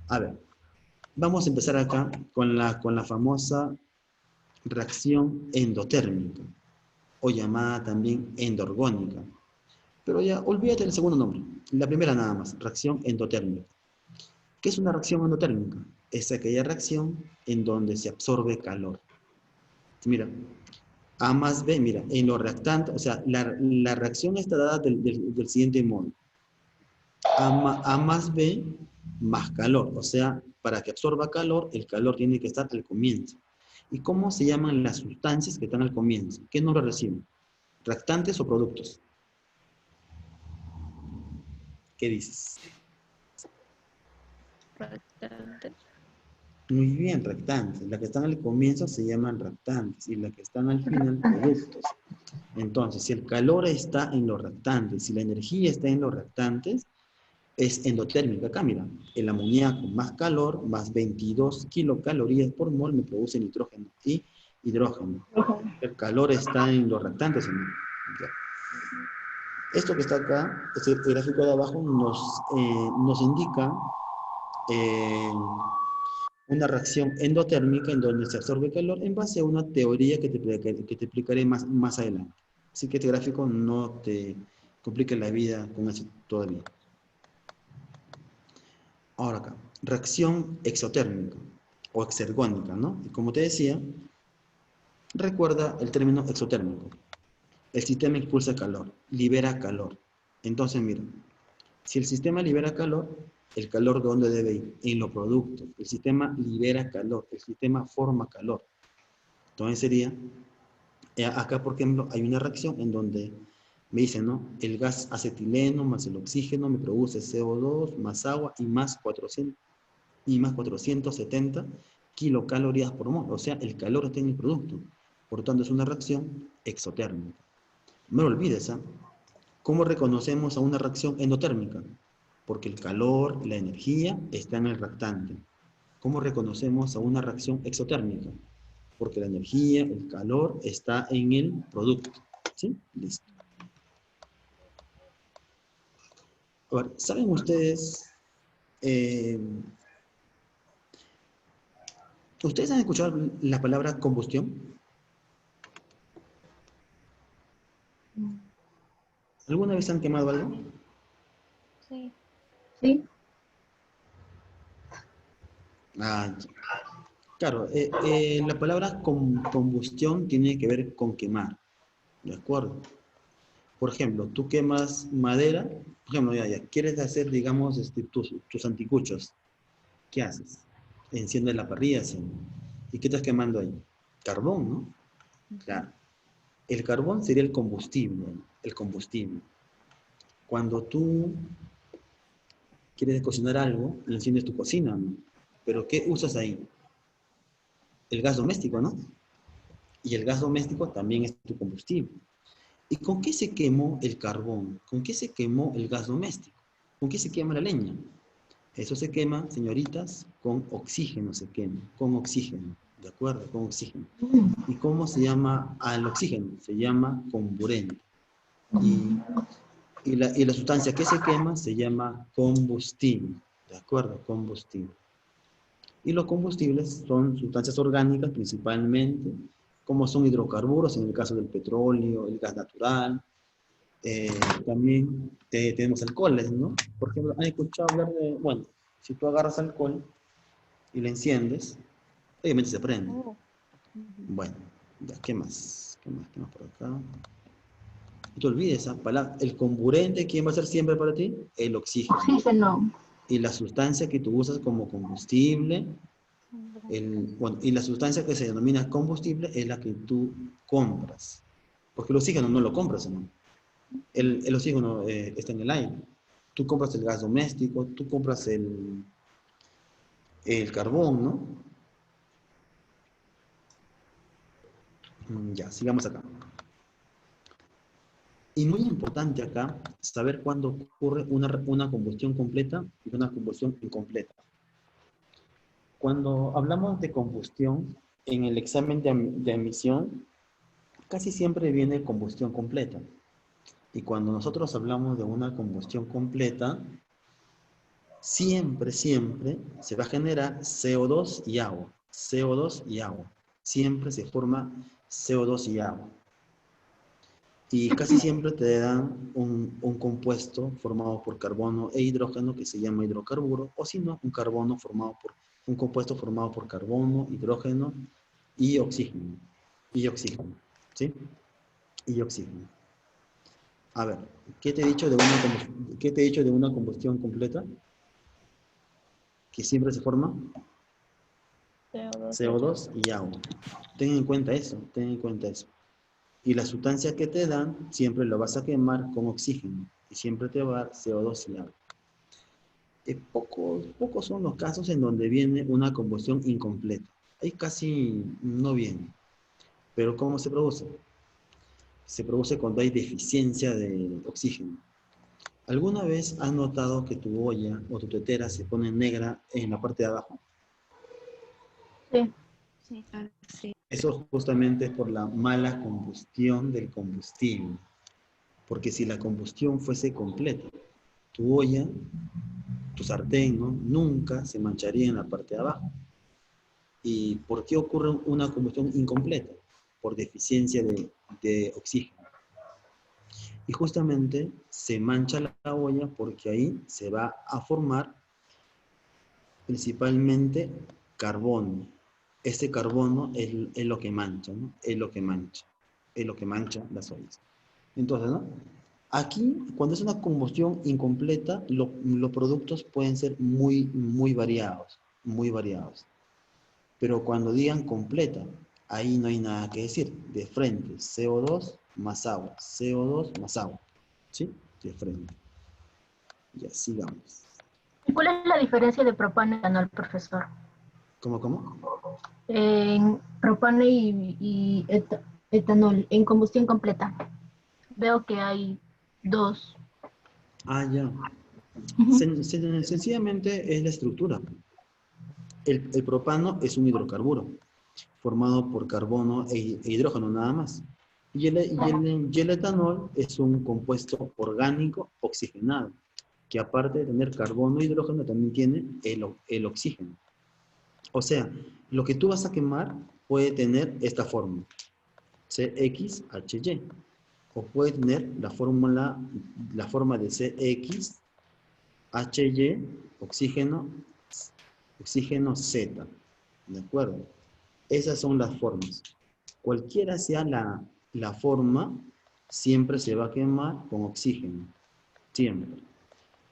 A ver, vamos a empezar acá con la famosa reacción endotérmica, o llamada también endorgónica. Pero ya, olvídate del segundo nombre. La primera nada más, reacción endotérmica. ¿Qué es una reacción endotérmica? Es aquella reacción en donde se absorbe calor. Mira, A más B, mira, en los reactantes, o sea, la reacción está dada del siguiente modo. A más B más calor, o sea, para que absorba calor, el calor tiene que estar al comienzo. ¿Y cómo se llaman las sustancias que están al comienzo? ¿Qué nombre reciben? ¿Reactantes o productos? ¿Qué dices? Reactantes. Muy bien, reactantes. Las que están al comienzo se llaman reactantes y las que están al final, productos. Entonces, si el calor está en los reactantes, si la energía está en los reactantes, es endotérmica. Acá, mira, el amoníaco más calor, más 22 kilocalorías por mol me produce nitrógeno y hidrógeno. El calor está en los reactantes, ¿no? Ya. Esto que está acá, este gráfico de abajo, nos indica una reacción endotérmica en donde se absorbe calor en base a una teoría que te explicaré más adelante. Así que este gráfico no te complique la vida con eso todavía. Ahora acá, reacción exotérmica o exergónica, ¿no? Y como te decía, recuerda el término exotérmico. El sistema expulsa calor, libera calor. Entonces, mira, si el sistema libera calor, ¿el calor de dónde debe ir? En los productos. El sistema libera calor, el sistema forma calor. Entonces sería, acá por ejemplo, hay una reacción en donde me dicen, ¿no? El gas acetileno más el oxígeno me produce CO2 más agua y más 470 kilocalorías por mol. O sea, el calor está en el producto. Por tanto, es una reacción exotérmica. No lo olvides, ¿eh? ¿Cómo reconocemos a una reacción endotérmica? Porque el calor, la energía, está en el reactante. ¿Cómo reconocemos a una reacción exotérmica? Porque la energía, el calor, está en el producto. ¿Sí? Listo. A ver, ¿saben ustedes? ¿Ustedes han escuchado la palabra combustión? ¿Alguna vez han quemado algo? Sí. Sí. Ah, claro, la palabra combustión tiene que ver con quemar, ¿de acuerdo? Por ejemplo, tú quemas madera, por ejemplo, ya, quieres hacer, digamos, tus anticuchos. ¿Qué haces? Enciendes la parrilla, ¿y qué estás quemando ahí? Carbón, ¿no? Claro. El carbón sería el combustible, ¿no? El combustible. Cuando tú quieres cocinar algo, enciendes tu cocina, ¿no? Pero ¿qué usas ahí? El gas doméstico, ¿no? Y el gas doméstico también es tu combustible. ¿Y con qué se quemó el carbón? ¿Con qué se quemó el gas doméstico? ¿Con qué se quema la leña? Eso se quema, señoritas, con oxígeno se quema, con oxígeno, ¿de acuerdo? Con oxígeno. ¿Y cómo se llama al oxígeno? Se llama comburente. Y la sustancia que se quema se llama combustible, ¿de acuerdo? Combustible. Y los combustibles son sustancias orgánicas principalmente, como son hidrocarburos, en el caso del petróleo, el gas natural. También tenemos alcoholes, ¿no? Por ejemplo, han escuchado hablar de, bueno, si tú agarras alcohol y lo enciendes, obviamente se prende. Bueno, ya, ¿qué más? ¿Qué más? ¿Qué más por acá? No te olvides esa palabra. El comburente, ¿quién va a ser siempre para ti? El oxígeno. Oxígeno. Y la sustancia que tú usas como combustible, bueno, y la sustancia que se denomina combustible es la que tú compras. Porque el oxígeno no lo compras, ¿no? El oxígeno está en el aire. Tú compras el gas doméstico, tú compras el carbón, ¿no? Ya, sigamos acá. Y muy importante acá saber cuándo ocurre una combustión completa y una combustión incompleta. Cuando hablamos de combustión, en el examen de admisión, casi siempre viene combustión completa. Y cuando nosotros hablamos de una combustión completa, siempre se va a generar CO2 y agua. CO2 y agua. Siempre se forma CO2 y agua. Y casi siempre te dan un compuesto formado por carbono e hidrógeno que se llama hidrocarburo, o si no, un compuesto formado por carbono, hidrógeno y oxígeno. ¿Sí? Y oxígeno. A ver, ¿qué te he dicho de una combustión completa? Que siempre se forma CO2 y agua. Ten en cuenta eso. Y la sustancia que te dan, siempre lo vas a quemar con oxígeno. Y siempre te va a dar CO2 y agua. Pocos son los casos en donde viene una combustión incompleta. Ahí casi no viene. Pero ¿cómo se produce? Se produce cuando hay deficiencia de oxígeno. ¿Alguna vez has notado que tu olla o tu tetera se pone negra en la parte de abajo? Sí. Sí. Sí. Eso justamente es por la mala combustión del combustible. Porque si la combustión fuese completa, tu olla, tu sartén, ¿no?, nunca se mancharía en la parte de abajo. ¿Y por qué ocurre una combustión incompleta? Por deficiencia de oxígeno. Y justamente se mancha la olla porque ahí se va a formar principalmente carbono. Este carbono es lo que mancha, ¿no? Es lo que mancha las ollas. Entonces, ¿no?, aquí, cuando es una combustión incompleta, los productos pueden ser muy variados. Pero cuando digan completa, ahí no hay nada que decir. De frente, CO2 más agua. CO2 más agua. ¿Sí? De frente. Ya, sigamos. ¿Y cuál es la diferencia de propano y etanol, profesor? ¿Cómo? En propano y etanol, en combustión completa. Veo que hay dos. Ah, ya. Sencillamente es la estructura. El propano es un hidrocarburo formado por carbono e hidrógeno nada más. Y el etanol es un compuesto orgánico oxigenado, que aparte de tener carbono e hidrógeno también tiene el oxígeno. O sea, lo que tú vas a quemar puede tener esta fórmula, CXHY, o puede tener la forma de CXHY, oxígeno Z, ¿de acuerdo? Esas son las formas. Cualquiera sea la forma, siempre se va a quemar con oxígeno. Siempre.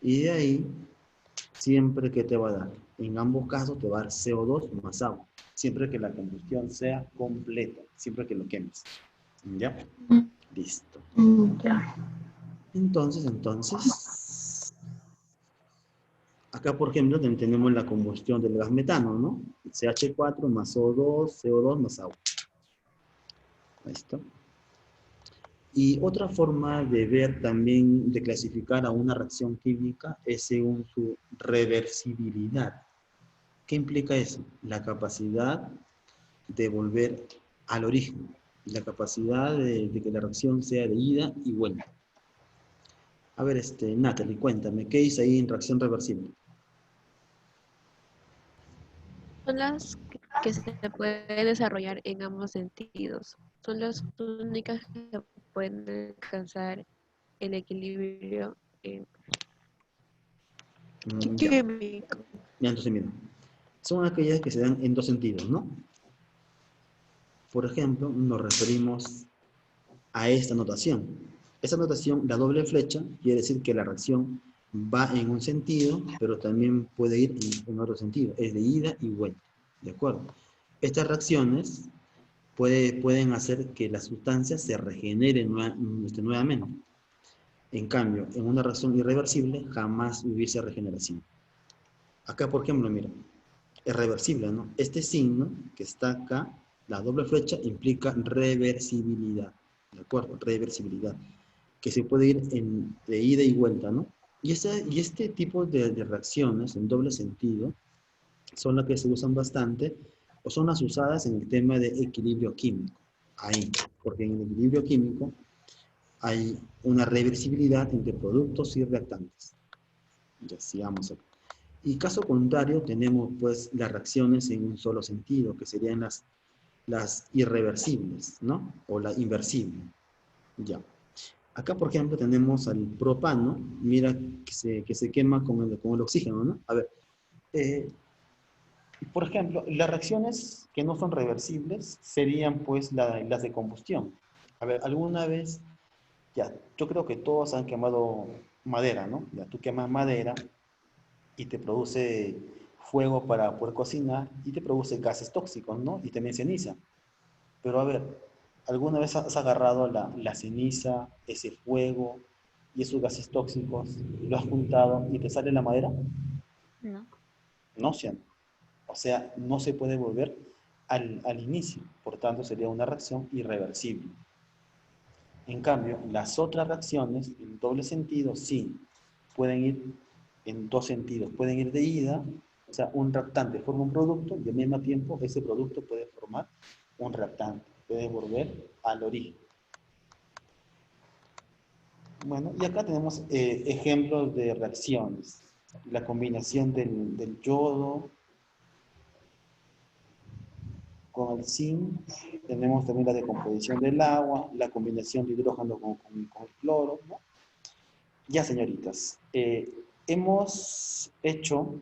Y de ahí, siempre que te va a dar. En ambos casos te va a dar CO2 más agua. Siempre que la combustión sea completa. Siempre que lo quemes. ¿Ya? Listo. Ya. Entonces, acá, por ejemplo, tenemos la combustión del gas metano, ¿no? CH4 más O2, CO2 más agua. Ahí está. Y otra forma de ver también, de clasificar a una reacción química es según su reversibilidad. ¿Qué implica eso? La capacidad de volver al origen. La capacidad de que la reacción sea de ida y vuelta. A ver, Natalie, cuéntame, ¿qué dice ahí en reacción reversible? Son las que se pueden desarrollar en ambos sentidos. Son las únicas que pueden alcanzar el equilibrio Ya. químico. Ya, entonces mira, son aquellas que se dan en dos sentidos, ¿no? Por ejemplo, nos referimos a esta notación. Esta notación, la doble flecha, quiere decir que la reacción va en un sentido, pero también puede ir en otro sentido. Es de ida y vuelta, ¿de acuerdo? Estas reacciones pueden hacer que la sustancia se regenere nuevamente. En cambio, en una reacción irreversible, jamás hubiese regeneración. Acá, por ejemplo, mira, es reversible, ¿no? Este signo que está acá, la doble flecha, implica reversibilidad, ¿de acuerdo? Reversibilidad, que se puede ir de ida y vuelta, ¿no? Y este tipo de reacciones en doble sentido son las que se usan bastante, o son las usadas en el tema de equilibrio químico. Ahí, porque en el equilibrio químico hay una reversibilidad entre productos y reactantes. Ya sigamos aquí. Y caso contrario, tenemos pues las reacciones en un solo sentido, que serían las irreversibles, ¿no? O la inversible. Ya. Acá, por ejemplo, tenemos al propano, mira que se quema con el oxígeno, ¿no? A ver, por ejemplo, las reacciones que no son reversibles serían pues las de combustión. A ver, alguna vez, ya, yo creo que todos han quemado madera, ¿no? Ya, tú quemas madera y te produce fuego para poder cocinar y te produce gases tóxicos, ¿no? Y también ceniza. Pero a ver, ¿alguna vez has agarrado la ceniza, ese fuego y esos gases tóxicos, lo has juntado y te sale la madera? No. No, o sea, no se puede volver al inicio, por tanto sería una reacción irreversible. En cambio, las otras reacciones, en doble sentido, sí, pueden ir en dos sentidos, pueden ir de ida, o sea, un reactante forma un producto y al mismo tiempo ese producto puede formar un reactante, puede volver al origen. Bueno, y acá tenemos ejemplos de reacciones. La combinación del yodo con el zinc, tenemos también la decomposición del agua, la combinación de hidrógeno con el cloro, ¿no? Ya, señoritas, hemos hecho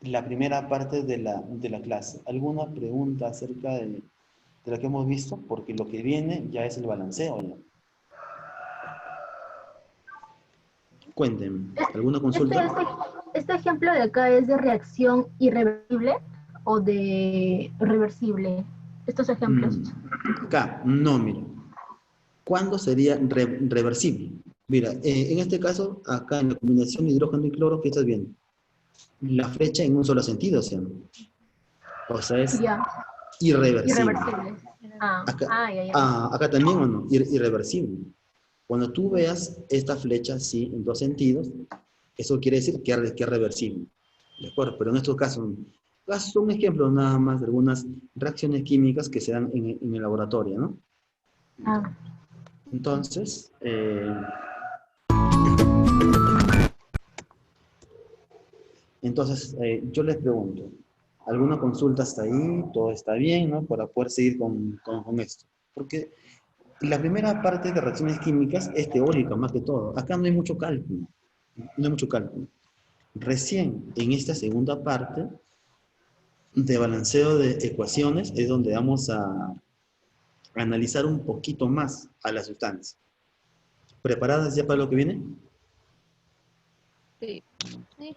la primera parte de la clase. ¿Alguna pregunta acerca de lo que hemos visto? Porque lo que viene ya es el balanceo. ¿Ya? Cuéntenme, ¿alguna consulta? Este ejemplo de acá es de reacción irreversible o de reversible. Estos ejemplos. Acá, no, mira. ¿Cuándo sería reversible? Mira, en este caso, acá en la combinación de hidrógeno y cloro, ¿qué estás viendo? La flecha en un solo sentido, o sea, es Ya. irreversible. Irreversible. Acá también, ¿o no? Irreversible. Cuando tú veas esta flecha así, en dos sentidos, eso quiere decir que es reversible. ¿De acuerdo? Pero en estos casos, son ejemplos nada más de algunas reacciones químicas que se dan en el laboratorio, ¿no? Entonces, yo les pregunto, ¿alguna consulta hasta ahí? ¿Todo está bien, no? Para poder seguir con esto. Porque la primera parte de reacciones químicas es teórica, más que todo. Acá no hay mucho cálculo. No hay mucho cálculo. Recién, en esta segunda parte de balanceo de ecuaciones, es donde vamos a analizar un poquito más a la sustancia. ¿Preparadas ya para lo que viene? Sí. Sí.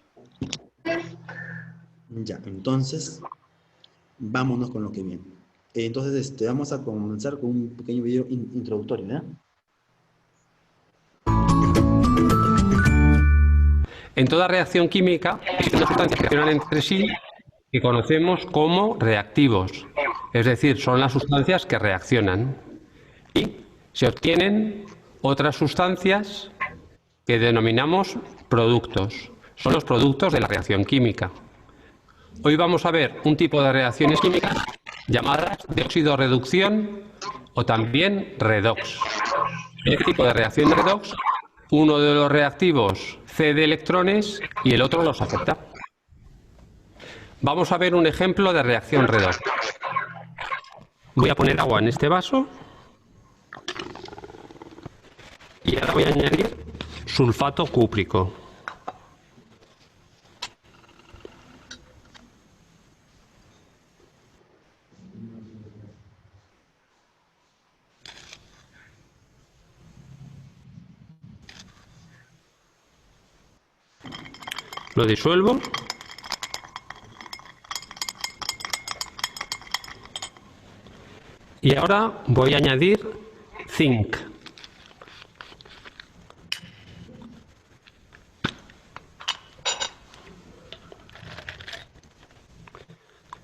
Ya, entonces, vámonos con lo que viene. Entonces, vamos a comenzar con un pequeño video introductorio, ¿verdad? En toda reacción química existen sustancias que reaccionan entre sí que conocemos como reactivos. Es decir, son las sustancias que reaccionan. Y se obtienen otras sustancias que denominamos productos. Son los productos de la reacción química. Hoy vamos a ver un tipo de reacciones químicas llamadas de oxidorreducción o también redox. En este tipo de reacción de redox, uno de los reactivos cede electrones y el otro los acepta. Vamos a ver un ejemplo de reacción redox. Voy a poner agua en este vaso y ahora voy a añadir sulfato cúprico. Lo disuelvo. Y ahora voy a añadir zinc.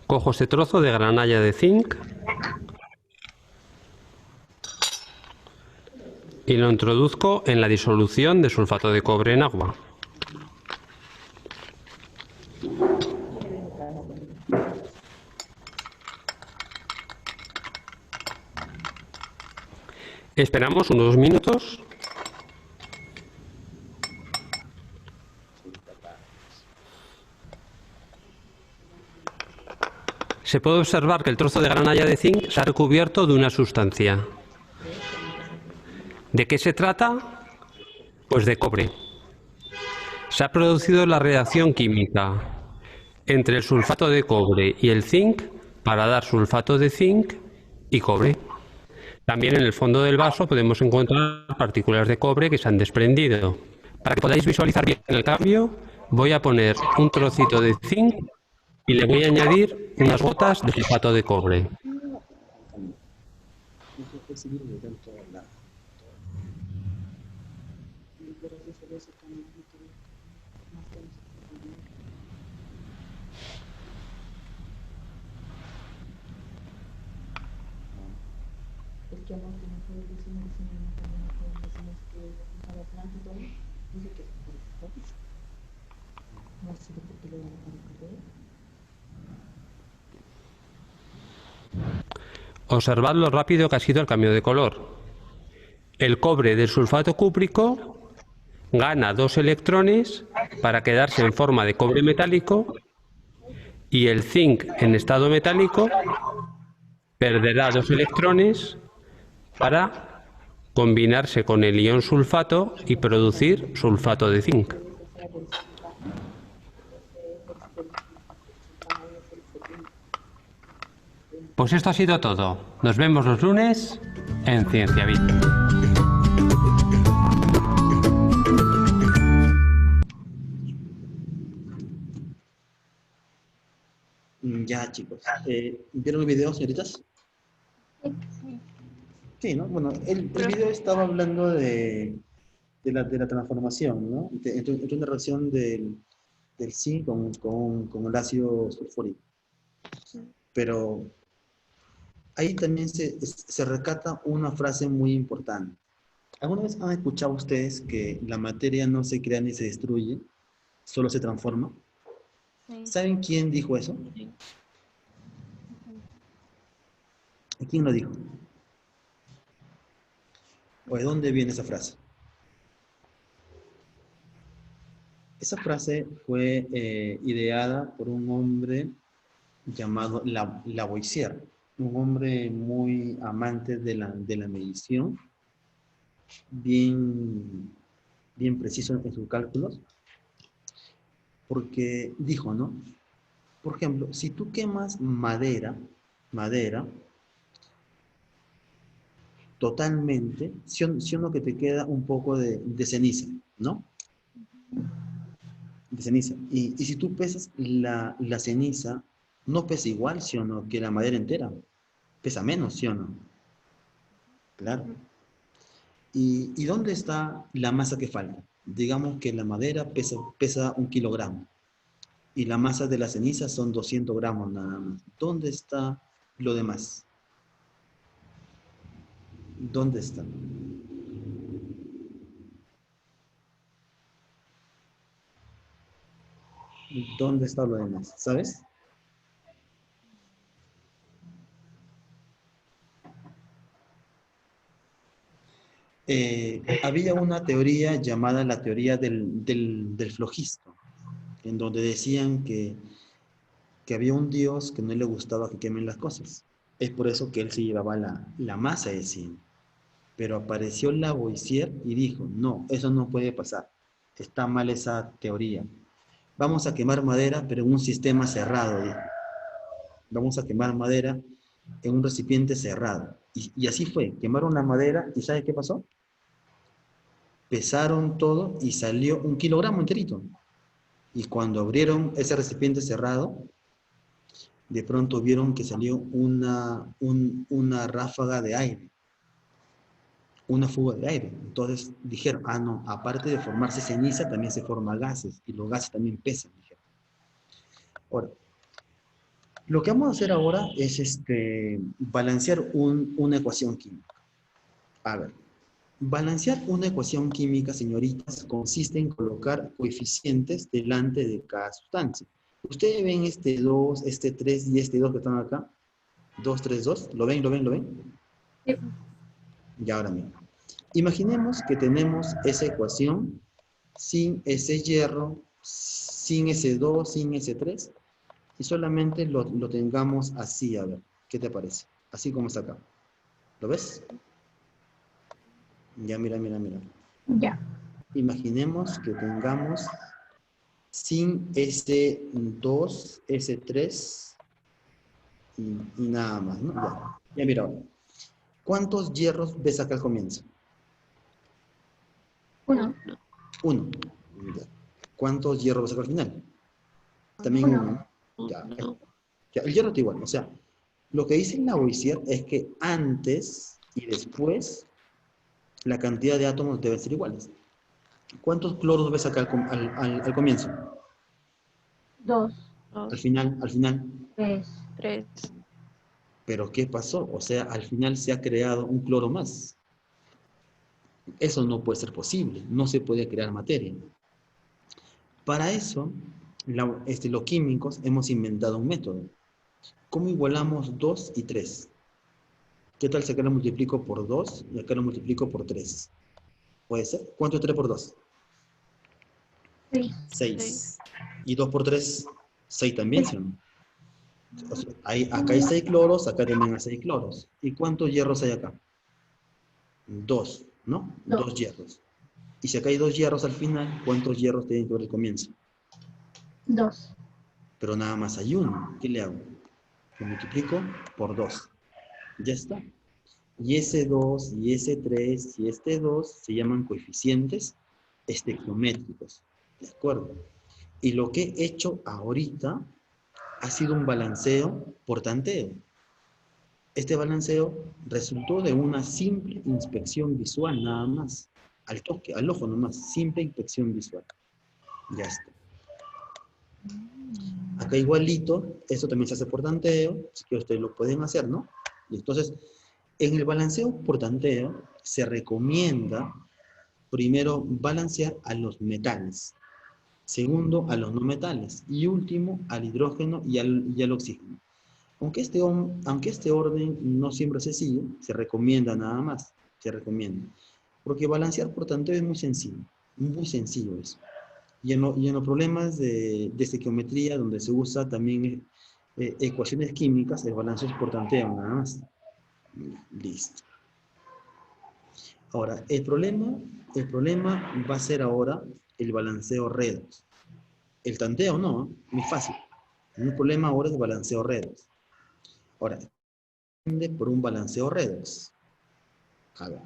Cojo este trozo de granalla de zinc y lo introduzco en la disolución de sulfato de cobre en agua. Esperamos unos minutos. Se puede observar que el trozo de granalla de zinc se ha recubierto de una sustancia. ¿De qué se trata? Pues de cobre. Se ha producido la reacción química entre el sulfato de cobre y el zinc para dar sulfato de zinc y cobre. También en el fondo del vaso podemos encontrar partículas de cobre que se han desprendido. Para que podáis visualizar bien el cambio, voy a poner un trocito de zinc y le voy a añadir unas gotas de sulfato de cobre. Observad lo rápido que ha sido el cambio de color. El cobre del sulfato cúprico gana 2 electrones para quedarse en forma de cobre metálico y el zinc en estado metálico perderá 2 electrones para combinarse con el ion sulfato y producir sulfato de zinc. Pues esto ha sido todo. Nos vemos los lunes en Ciencia Bit. Ya, chicos. ¿Vieron el video, señoritas? Sí, ¿no? Bueno, el video estaba hablando de la transformación, ¿no? Entre una reacción del zinc con el ácido sulfúrico. Pero ahí también se rescata una frase muy importante. ¿Alguna vez han escuchado ustedes que la materia no se crea ni se destruye, solo se transforma? Sí. ¿Saben quién dijo eso? ¿Y quién lo dijo? ¿O de dónde viene esa frase? Esa frase fue ideada por un hombre llamado Lavoisier, un hombre muy amante de la medición, bien preciso en sus cálculos, porque dijo, ¿no? Por ejemplo, si tú quemas madera, totalmente, si o no que te queda un poco de ceniza, ¿no? De ceniza. Y si tú pesas la ceniza, no pesa igual, ¿sí o no?, que la madera entera. Pesa menos, ¿sí o no? Claro. ¿Y dónde está la masa que falta? Digamos que la madera pesa 1 kilogramo y la masa de la ceniza son 200 gramos nada más. ¿Dónde está lo demás? ¿Dónde está? ¿Dónde está lo demás? ¿Sabes? Había una teoría llamada la teoría del flogisto, en donde decían que había un dios que no le gustaba que quemen las cosas. Es por eso que él se llevaba la masa de zinc. Pero apareció Lavoisier y dijo, no, eso no puede pasar. Está mal esa teoría. Vamos a quemar madera, pero en un sistema cerrado, dijo. Vamos a quemar madera en un recipiente cerrado. Y así fue. Quemaron la madera y ¿sabe qué pasó? Pesaron todo y salió 1 kilogramo enterito. Y cuando abrieron ese recipiente cerrado, de pronto vieron que salió una ráfaga de aire. Una fuga de aire. Entonces dijeron, ah, no, aparte de formarse ceniza, también se forman gases. Y los gases también pesan, dijeron. Ahora, lo que vamos a hacer ahora es balancear una ecuación química. A ver, balancear una ecuación química, señoritas, consiste en colocar coeficientes delante de cada sustancia. Ustedes ven este 2, este 3 y este 2 que están acá. 2, 3, 2. ¿Lo ven? Sí. Y ahora mismo. Imaginemos que tenemos esa ecuación sin ese hierro, sin ese 2, sin ese 3, y solamente lo tengamos así, a ver, ¿qué te parece? Así como está acá. ¿Lo ves? Ya, mira, mira, mira. Ya. Imaginemos que tengamos sin S2, S3 y nada más, ¿no? Ya, ya mira ahora. ¿Cuántos hierros ves acá al comienzo? 1. 1. Ya. ¿Cuántos hierros ves acá al final? También 1, ¿no? Ya. Uno. Ya, el hierro está igual. O sea, lo que dice Lavoisier es que antes y después la cantidad de átomos deben ser iguales. ¿Cuántos cloros ves acá al comienzo? 2. Al Dos. final, al final. 3. 3. ¿Pero qué pasó? O sea, al final se ha creado un cloro más. Eso no puede ser posible. No se puede crear materia. Para eso, los químicos hemos inventado un método. ¿Cómo igualamos 2 y 3? ¿Qué tal si acá lo multiplico por 2 y acá lo multiplico por 3? ¿Puede ser? ¿Cuánto es 3 por 2? 6. 6. ¿Y 2 por 3? 6 también, ¿sí o no? O sea, acá hay 6 cloros, acá también hay 6 cloros. ¿Y cuántos hierros hay acá? 2, ¿no? 2 hierros. Y si acá hay 2 hierros al final, ¿cuántos hierros tienen que ver al comienzo? 2. Pero nada más hay uno. ¿Qué le hago? Lo multiplico por 2. Ya está. Y ese 2, y ese 3, y este 2 se llaman coeficientes estequiométricos. ¿De acuerdo? Y lo que he hecho ahorita ha sido un balanceo por tanteo. Este balanceo resultó de una simple inspección visual nada más. Al toque, al ojo nomás. Simple inspección visual. Ya está. Acá igualito, esto también se hace por tanteo, así que ustedes lo pueden hacer, ¿no? Y entonces, en el balanceo por tanteo, se recomienda primero balancear a los metales, segundo a los no metales, y último al hidrógeno y al oxígeno. Aunque este orden no siempre es sencillo, se recomienda nada más, se recomienda. Porque balancear por tanteo es muy sencillo eso. Y en los problemas de estequiometría, donde se usa también ecuaciones químicas, el balanceo es por tanteo, nada más. Listo. Ahora, el problema va a ser ahora el balanceo redox. El tanteo no, muy fácil. El problema ahora es el balanceo redox. Ahora, por un balanceo redox. A ver,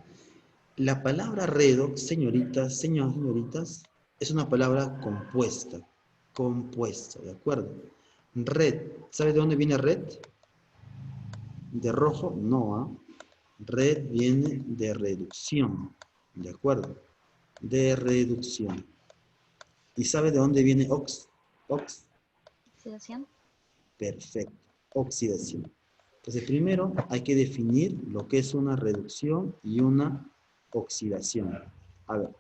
la palabra redox, señoritas, señoritas, es una palabra compuesta. Compuesta, ¿de acuerdo? Red, ¿sabe de dónde viene red? ¿De rojo? No, ¿ah? Red viene de reducción, ¿de acuerdo? De reducción. ¿Y sabe de dónde viene ox? Ox. Oxidación. Perfecto, oxidación. Entonces, primero hay que definir lo que es una reducción y una oxidación. A ver.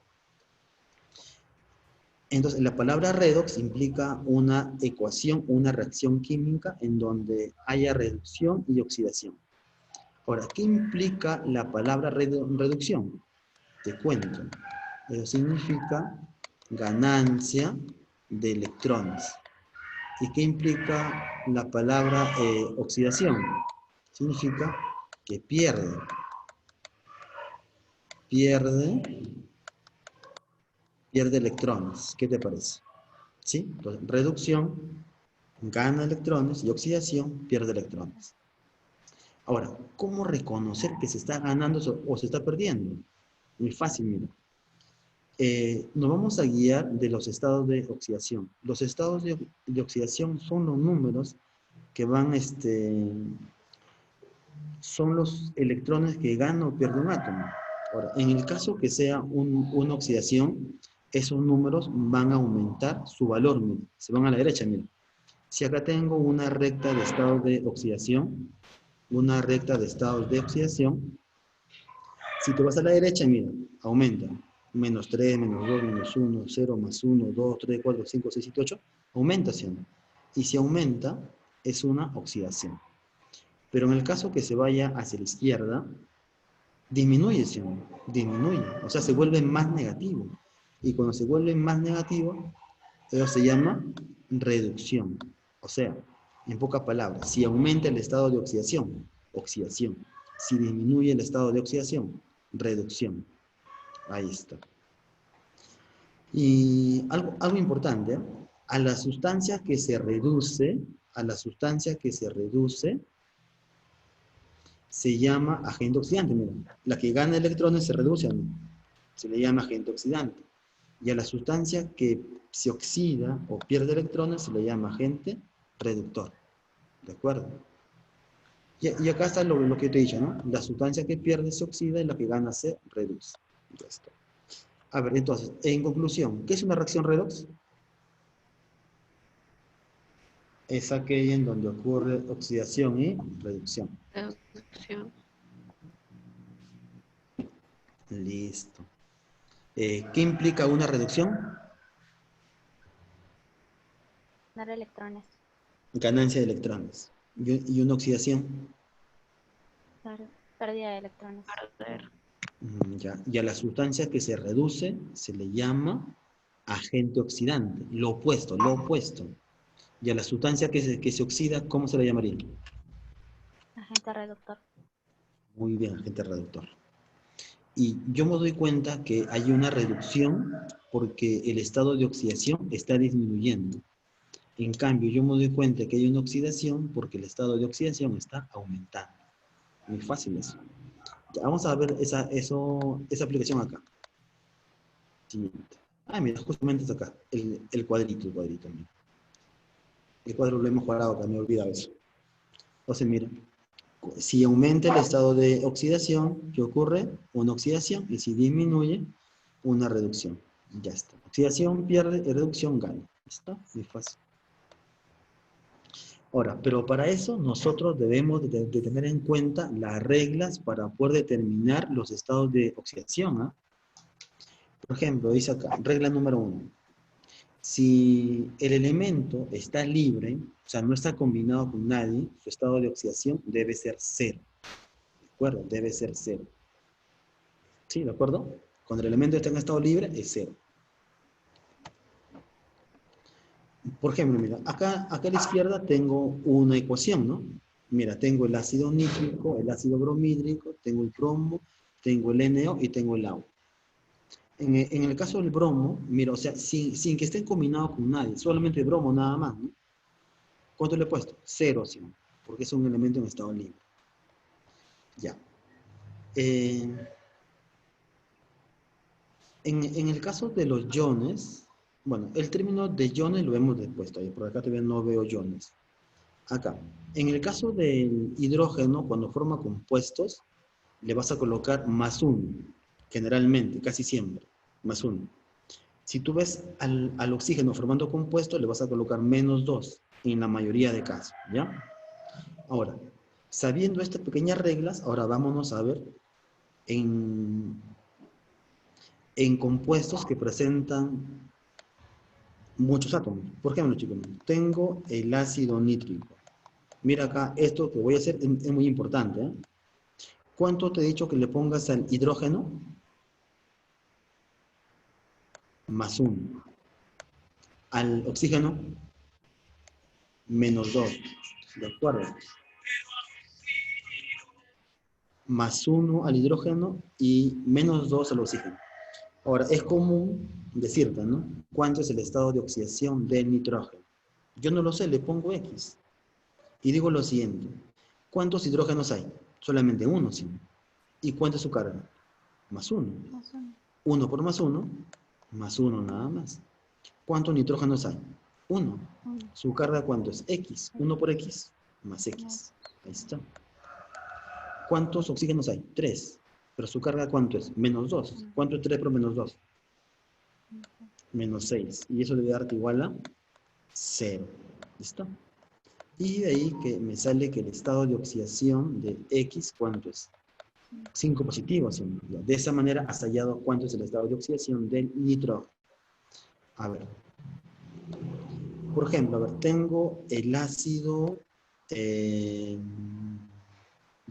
Entonces, la palabra redox implica una ecuación, una reacción química en donde haya reducción y oxidación. Ahora, ¿qué implica la palabra reducción? Te cuento. Eso significa ganancia de electrones. ¿Y qué implica la palabra oxidación? Significa que pierde electrones. ¿Qué te parece? ¿Sí? Entonces, reducción, gana electrones, y oxidación, pierde electrones. Ahora, ¿cómo reconocer que se está ganando o se está perdiendo? Muy fácil, mira. Nos vamos a guiar de los estados de oxidación. Los estados de oxidación son los números que van, son los electrones que gana o pierde un átomo. Ahora, en el caso que sea una oxidación, esos números van a aumentar su valor, mira, se van a la derecha, mira. Si acá tengo una recta de estados de oxidación, si te vas a la derecha, mira, aumenta. Menos 3, menos 2, menos 1, 0, más 1, 2, 3, 4, 5, 6, 7, 8. Aumenta, ¿sí o no? Y si aumenta, es una oxidación. Pero en el caso que se vaya hacia la izquierda, disminuye, ¿sí o no? Disminuye. O sea, se vuelve más negativo. Y cuando se vuelve más negativo, eso se llama reducción. O sea, en pocas palabras, si aumenta el estado de oxidación, oxidación. Si disminuye el estado de oxidación, reducción. Ahí está. Y algo importante, ¿eh? A la sustancia que se reduce, se llama agente oxidante. Mira, la que gana electrones se reduce, ¿no? Se le llama agente oxidante. Y a la sustancia que se oxida o pierde electrones se le llama agente reductor. ¿De acuerdo? Y acá está lo que te he dicho, ¿no? La sustancia que pierde se oxida y la que gana se reduce. Ya está. A ver, entonces, en conclusión, ¿qué es una reacción redox? Es aquella en donde ocurre oxidación y reducción. Reducción. Listo. ¿Qué implica una reducción? Dar electrones. Ganancia de electrones. ¿Y una oxidación? Pérdida de electrones. Ya. Y a la sustancia que se reduce se le llama agente oxidante. Lo opuesto, lo opuesto. Y a la sustancia que se oxida, ¿cómo se le llamaría? Agente reductor. Muy bien, agente reductor. Y yo me doy cuenta que hay una reducción porque el estado de oxidación está disminuyendo. En cambio, yo me doy cuenta que hay una oxidación porque el estado de oxidación está aumentando. Muy fácil eso. Ya, vamos a ver esa aplicación acá. Siguiente. Ah, mira, justamente está acá. El cuadrito. Mira. El cuadro lo hemos cuadrado acá, me he olvidado eso. Entonces, mira. Si aumenta el estado de oxidación, ¿qué ocurre? Una oxidación. Y si disminuye, una reducción. Ya está. Oxidación pierde y reducción gana. ¿Está? Muy fácil. Ahora, pero para eso nosotros debemos de tener en cuenta las reglas para poder determinar los estados de oxidación. ¿Ah? Por ejemplo, dice acá, regla número 1. Si el elemento está libre, o sea, no está combinado con nadie, su estado de oxidación debe ser 0. ¿De acuerdo? Debe ser 0. ¿Sí? ¿De acuerdo? Cuando el elemento está en estado libre, es 0. Por ejemplo, mira, acá a la izquierda tengo una ecuación, ¿no? Mira, tengo el ácido nítrico, el ácido bromídrico, tengo el bromo, tengo el NO y tengo el agua. En el caso del bromo, mira, o sea, sin que estén combinados con nadie, solamente el bromo nada más, ¿no? ¿Cuánto le he puesto? 0, ¿sí? Porque es un elemento en estado libre. Ya. En el caso de los iones, bueno, el término de iones lo hemos puesto ahí, por acá todavía no veo iones. Acá, en el caso del hidrógeno, cuando forma compuestos, le vas a colocar +1, generalmente, casi siempre, +1. Si tú ves al oxígeno formando compuesto, le vas a colocar -2, en la mayoría de casos, ¿ya? Ahora, sabiendo estas pequeñas reglas, ahora vámonos a ver en compuestos que presentan muchos átomos. Por ejemplo, chicos, tengo el ácido nítrico. Mira acá, esto que voy a hacer es muy importante. ¿Eh? ¿Cuánto te he dicho que le pongas al hidrógeno? +1. Al oxígeno, -2. ¿De acuerdo? +1 al hidrógeno y -2 al oxígeno. Ahora, es común decirte, ¿no? ¿Cuánto es el estado de oxidación del nitrógeno? Yo no lo sé, le pongo X. Y digo lo siguiente. ¿Cuántos hidrógenos hay? Solamente uno, ¿sí? ¿Y cuánto es su carga? +1. 1 por +1, +1 nada más. ¿Cuántos nitrógenos hay? 1. ¿Su carga cuánto es? X. 1 por X, más X. Ahí está. ¿Cuántos oxígenos hay? 3. ¿Pero su carga cuánto es? -2. ¿Cuánto es 3 por -2? -6. Y eso debe darte igual a 0. ¿Listo? Y de ahí que me sale que el estado de oxidación de X, ¿cuánto es? 5 positivos. De esa manera has hallado cuánto es el estado de oxidación del nitrógeno. A ver. Por ejemplo, a ver, tengo el ácido, el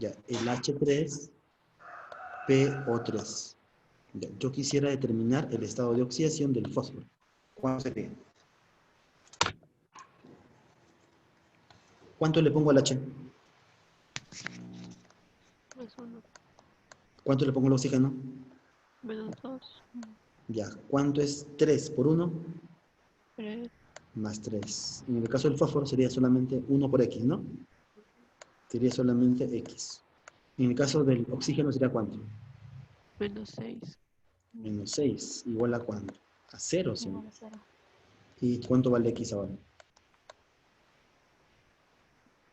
H3PO3. Ya, yo quisiera determinar el estado de oxidación del fósforo. ¿Cuánto sería? ¿Cuánto le pongo al H? +1. ¿Cuánto le pongo al oxígeno? -2. Ya, ¿cuánto es 3 por 1? 3. Más 3. En el caso del fósforo sería solamente 1 por X, ¿no? Sería solamente X. En el caso del oxígeno sería ¿cuánto? -6. Menos 6. ¿Igual a cuánto? A 0, ¿sí? Igual a 0. ¿Y cuánto vale X ahora?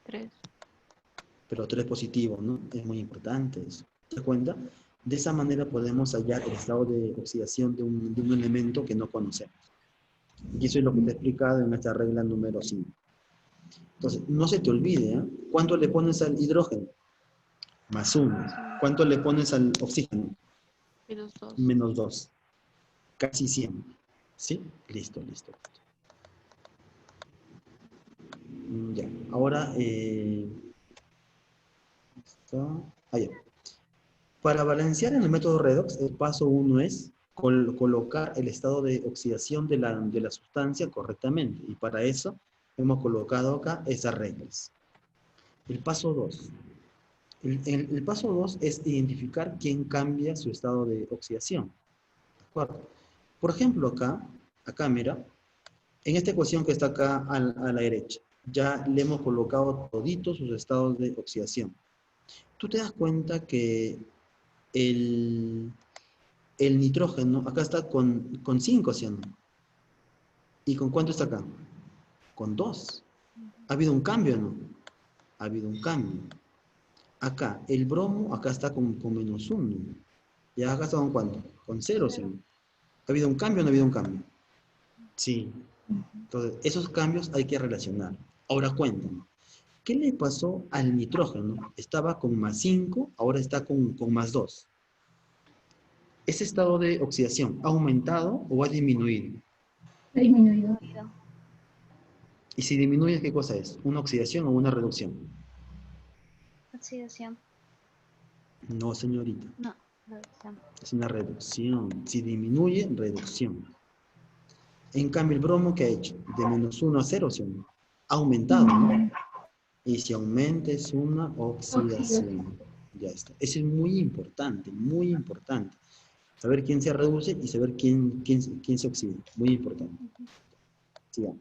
3. Pero 3 positivo, ¿no? Es muy importante eso. ¿Te das cuenta? De esa manera podemos hallar el estado de oxidación de un elemento que no conocemos. Y eso es lo que te he explicado en esta regla número 5. Entonces, no se te olvide, ¿eh? ¿Cuánto le pones al hidrógeno? Más 1. ¿Cuánto le pones al oxígeno? -2. Menos 2. Casi siempre. ¿Sí? Listo, listo. Ya. Ahora, ya. Para balancear en el método redox, el paso 1 es colocar el estado de oxidación de la sustancia correctamente. Y para eso hemos colocado acá esas reglas. El paso 2. El paso 2 es identificar quién cambia su estado de oxidación. ¿De acuerdo? Por ejemplo, acá mira, en esta ecuación que está acá a la derecha, ya le hemos colocado toditos sus estados de oxidación. Tú te das cuenta que el nitrógeno acá está con 5, ¿sí o no? ¿Y con cuánto está acá? Con 2. ¿Ha habido un cambio o no? Ha habido un cambio. Acá, el bromo, acá está con menos 1. ¿Y acá está con cuánto? Con 0, ¿sí o no? ¿Ha habido un cambio o no ha habido un cambio? Sí. Entonces, esos cambios hay que relacionar. Ahora cuéntame, ¿qué le pasó al nitrógeno? Estaba con más 5, ahora está con más 2. ¿Ese estado de oxidación ha aumentado o ha disminuido? Ha disminuido. Y si disminuye, ¿qué cosa es? ¿Una oxidación o una reducción? Oxidación. No, señorita. No, reducción. Es una reducción. Si disminuye, reducción. En cambio, el bromo, ¿qué ha hecho? De menos 1 a 0, ¿sí o no? Ha aumentado, ¿no? Y si aumenta es una oxidación. Ya está. Eso es muy importante, muy importante. Saber quién se reduce y saber quién se oxida. Muy importante. Sigamos.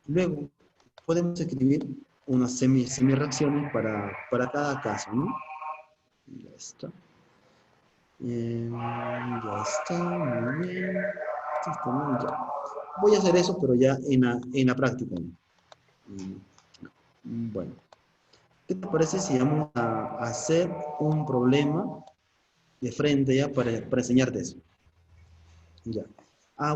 Luego, podemos escribir unas semi-reacciones para cada caso, ¿no? Ya está. Ya está, muy bien. Está muy bien. Voy a hacer eso, pero ya en la práctica, ¿no? Bueno. ¿Qué te parece si vamos a hacer un problema de frente ya para enseñarte eso? Ya.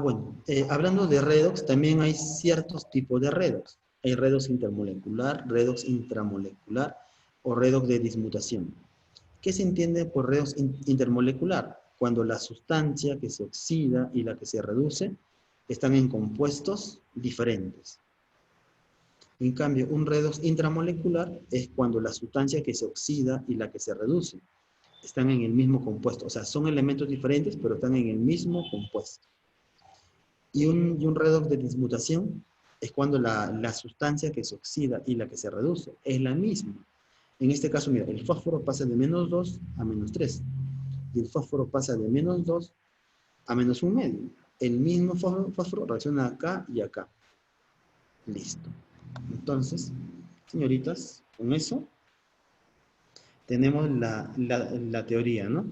Bueno, hablando de redox, también hay ciertos tipos de redox. Hay redox intermolecular, redox intramolecular o redox de dismutación. ¿Qué se entiende por redox intermolecular? Cuando la sustancia que se oxida y la que se reduce están en compuestos diferentes. En cambio, un redox intramolecular es cuando la sustancia que se oxida y la que se reduce están en el mismo compuesto. O sea, son elementos diferentes, pero están en el mismo compuesto. Y un redox de dismutación es cuando la sustancia que se oxida y la que se reduce es la misma. En este caso, mira, el fósforo pasa de menos 2 a menos 3. Y el fósforo pasa de menos 2 a menos 1,5. El mismo fósforo reacciona acá y acá. Listo. Entonces, señoritas, con eso tenemos la teoría, ¿no?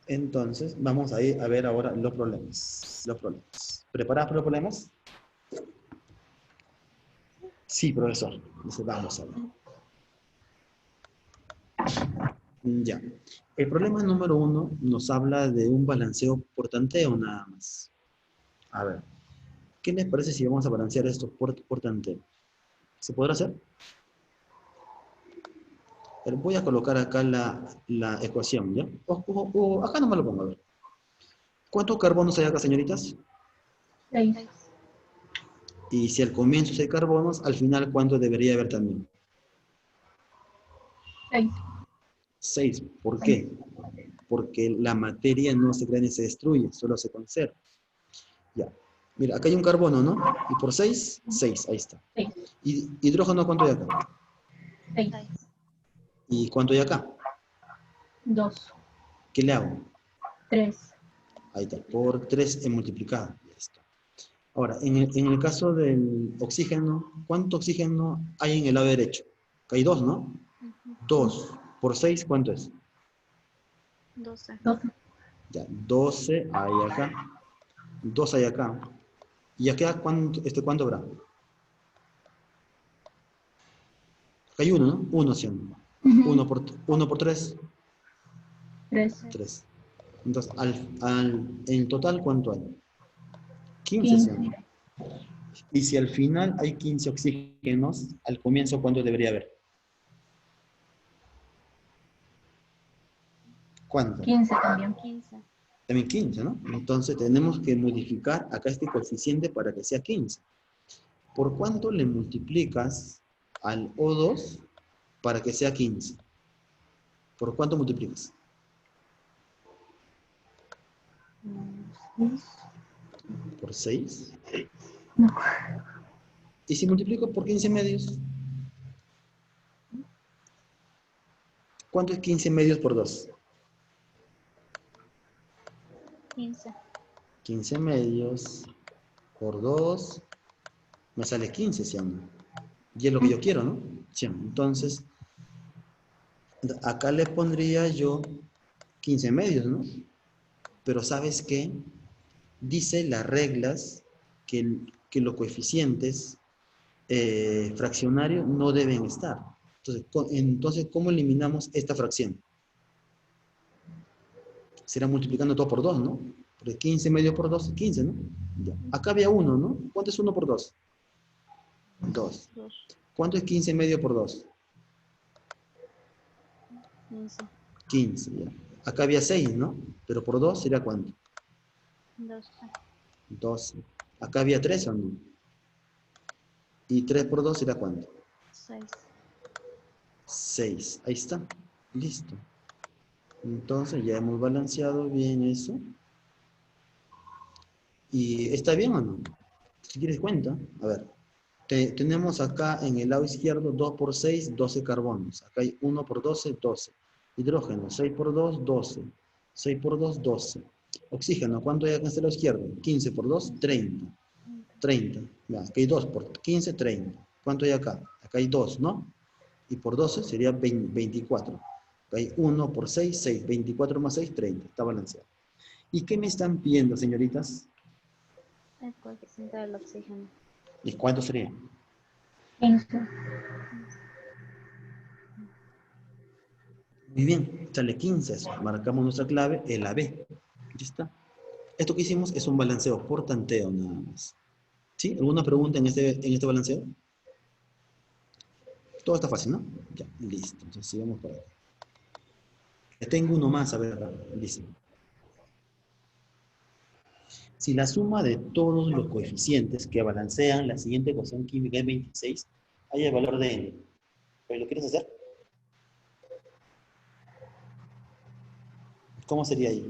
Entonces, vamos a ir a ver ahora los problemas. ¿Preparadas para los problemas? Sí, profesor. Dice, vamos a ver. Ya. El problema número 1 nos habla de un balanceo por tanteo nada más. A ver. ¿Qué les parece si vamos a balancear esto por tanteo? ¿Se podrá hacer? Pero voy a colocar acá la ecuación, ¿ya? Acá no me lo pongo, a ver. ¿Cuántos carbonos hay acá, señoritas? 6. Y si al comienzo hay carbonos, al final, ¿cuánto debería haber también? 6. 6. ¿Por qué? Porque la materia no se crea ni se destruye, solo se conserva. Ya. Mira, acá hay un carbono, ¿no? Y por 6, 6, ahí está. 6. ¿Y hidrógeno cuánto hay acá? 6. ¿Y cuánto hay acá? 2, ¿Qué le hago? 3, Ahí está, por 3 he multiplicado. Ya está. Ahora, en el caso del oxígeno, ¿cuánto oxígeno hay en el lado derecho? Acá hay 2, ¿no? 2 por 6, ¿cuánto es? 12. 12, Ya, 12 hay acá. 2 hay acá. ¿Y acá cuánto habrá? Acá hay 1, ¿no? 1, ¿sí o no? 1 por 3, 3, 3. Entonces, en total, ¿cuánto hay? 15, ¿sí o 15, no? Y si al final hay 15 oxígenos, al comienzo, ¿cuánto debería haber? ¿Cuánto? 15 también. 15. También 15, ¿no? Entonces tenemos que modificar acá este coeficiente para que sea 15. ¿Por cuánto le multiplicas al O2 para que sea 15? ¿Por cuánto multiplicas? ¿Por 6? No, ¿Y si multiplico por 15 medios? ¿Cuánto es 15 medios por 2? 15. 15 medios por 2 me sale 15, ¿sí o no? Y es lo que yo quiero, ¿no? Sí, entonces, acá le pondría yo 15 medios, ¿no? Pero ¿sabes qué? Dice las reglas que los coeficientes fraccionarios no deben estar. Entonces, ¿cómo eliminamos esta fracción? Será multiplicando todo por 2, ¿no? Porque 15 medio por 2 es 15, ¿no? Ya. Acá había 1, ¿no? ¿Cuánto es 1 por 2? 2. 2. ¿Cuánto es 15 medio por 2? 15. 15, ya. Acá había 6, ¿no? Pero por 2 sería ¿cuánto? 12. 12. Acá había 3, ¿o no? Y 3 por 2 sería ¿cuánto? 6. 6. Ahí está. Listo. Entonces ya hemos balanceado bien eso. ¿Y está bien o no? Si quieres cuenta. A ver. Tenemos acá en el lado izquierdo 2 por 6, 12 carbonos. Acá hay 1 por 12, 12. Hidrógeno, 6 por 2, 12. 6 por 2, 12. Oxígeno, ¿cuánto hay acá en este lado izquierdo? 15 por 2, 30. 30. Ya, acá hay 2 por 15, 30. ¿Cuánto hay acá? Acá hay 2, ¿no? Y por 12 sería 24. Acá hay 1 por 6, 6. 24 más 6, 30. Está balanceado. ¿Y qué me están pidiendo, señoritas? El coeficiente del oxígeno. ¿Y cuánto sería? 15, Muy bien, sale 15 eso. Marcamos nuestra clave, el AB. Ya está. Esto que hicimos es un balanceo por tanteo nada más. ¿Sí? ¿Alguna pregunta en este balanceo? Todo está fácil, ¿no? Ya, listo. Entonces sigamos por acá. Tengo uno más, a ver acá. Dice. Si la suma de todos los coeficientes que balancean la siguiente ecuación química es 26, hay el valor de n. ¿Lo quieres hacer? ¿Cómo sería ahí?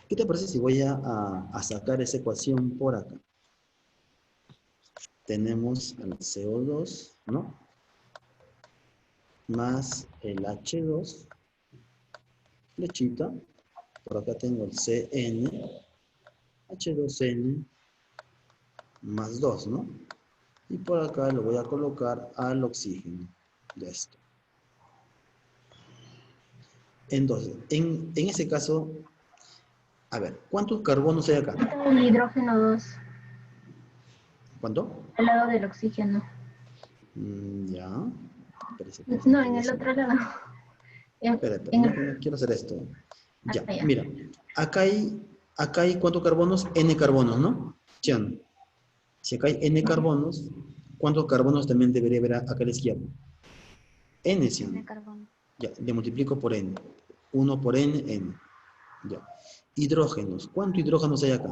¿Qué te parece si voy a sacar esa ecuación por acá? Tenemos el CO2, ¿no? Más el H2, flechita. Por acá tengo el CN, H2N, más 2, ¿no? Y por acá lo voy a colocar al oxígeno de esto. Entonces, en ese caso, a ver, ¿cuántos carbonos hay acá? el hidrógeno 2, ¿Cuánto? al lado del oxígeno. Ya. No, en el otro lado. Espera, En no quiero hacer esto. Ya, ya. mira, acá hay ¿cuántos carbonos? N carbonos, ¿no? ¿Sí o no? Si acá hay N carbonos, ¿cuántos carbonos también debería haber acá a la izquierda? N, ¿sí o no? De carbono. Ya, le multiplico por N. 1 por N, N. Ya. Hidrógenos. ¿Cuántos hidrógenos hay acá?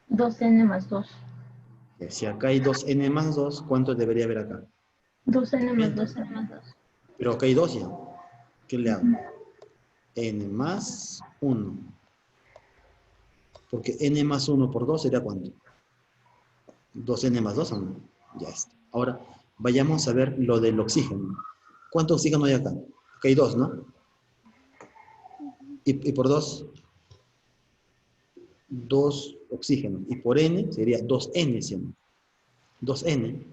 2N más 2. Si acá hay 2N más 2, ¿cuántos debería haber acá? 2N más Bien. 2N. Más 2. Pero acá hay 2 ya. ¿Qué le hago? N más 1. Porque N más 1 por 2 sería ¿cuánto? 2N más 2 o no. Ya está. Ahora, vayamos a ver lo del oxígeno. ¿Cuánto oxígeno hay acá? Acá hay 2, ¿no? Y por 2, 2 oxígenos. Y por N sería 2N, ¿sí o no? 2N.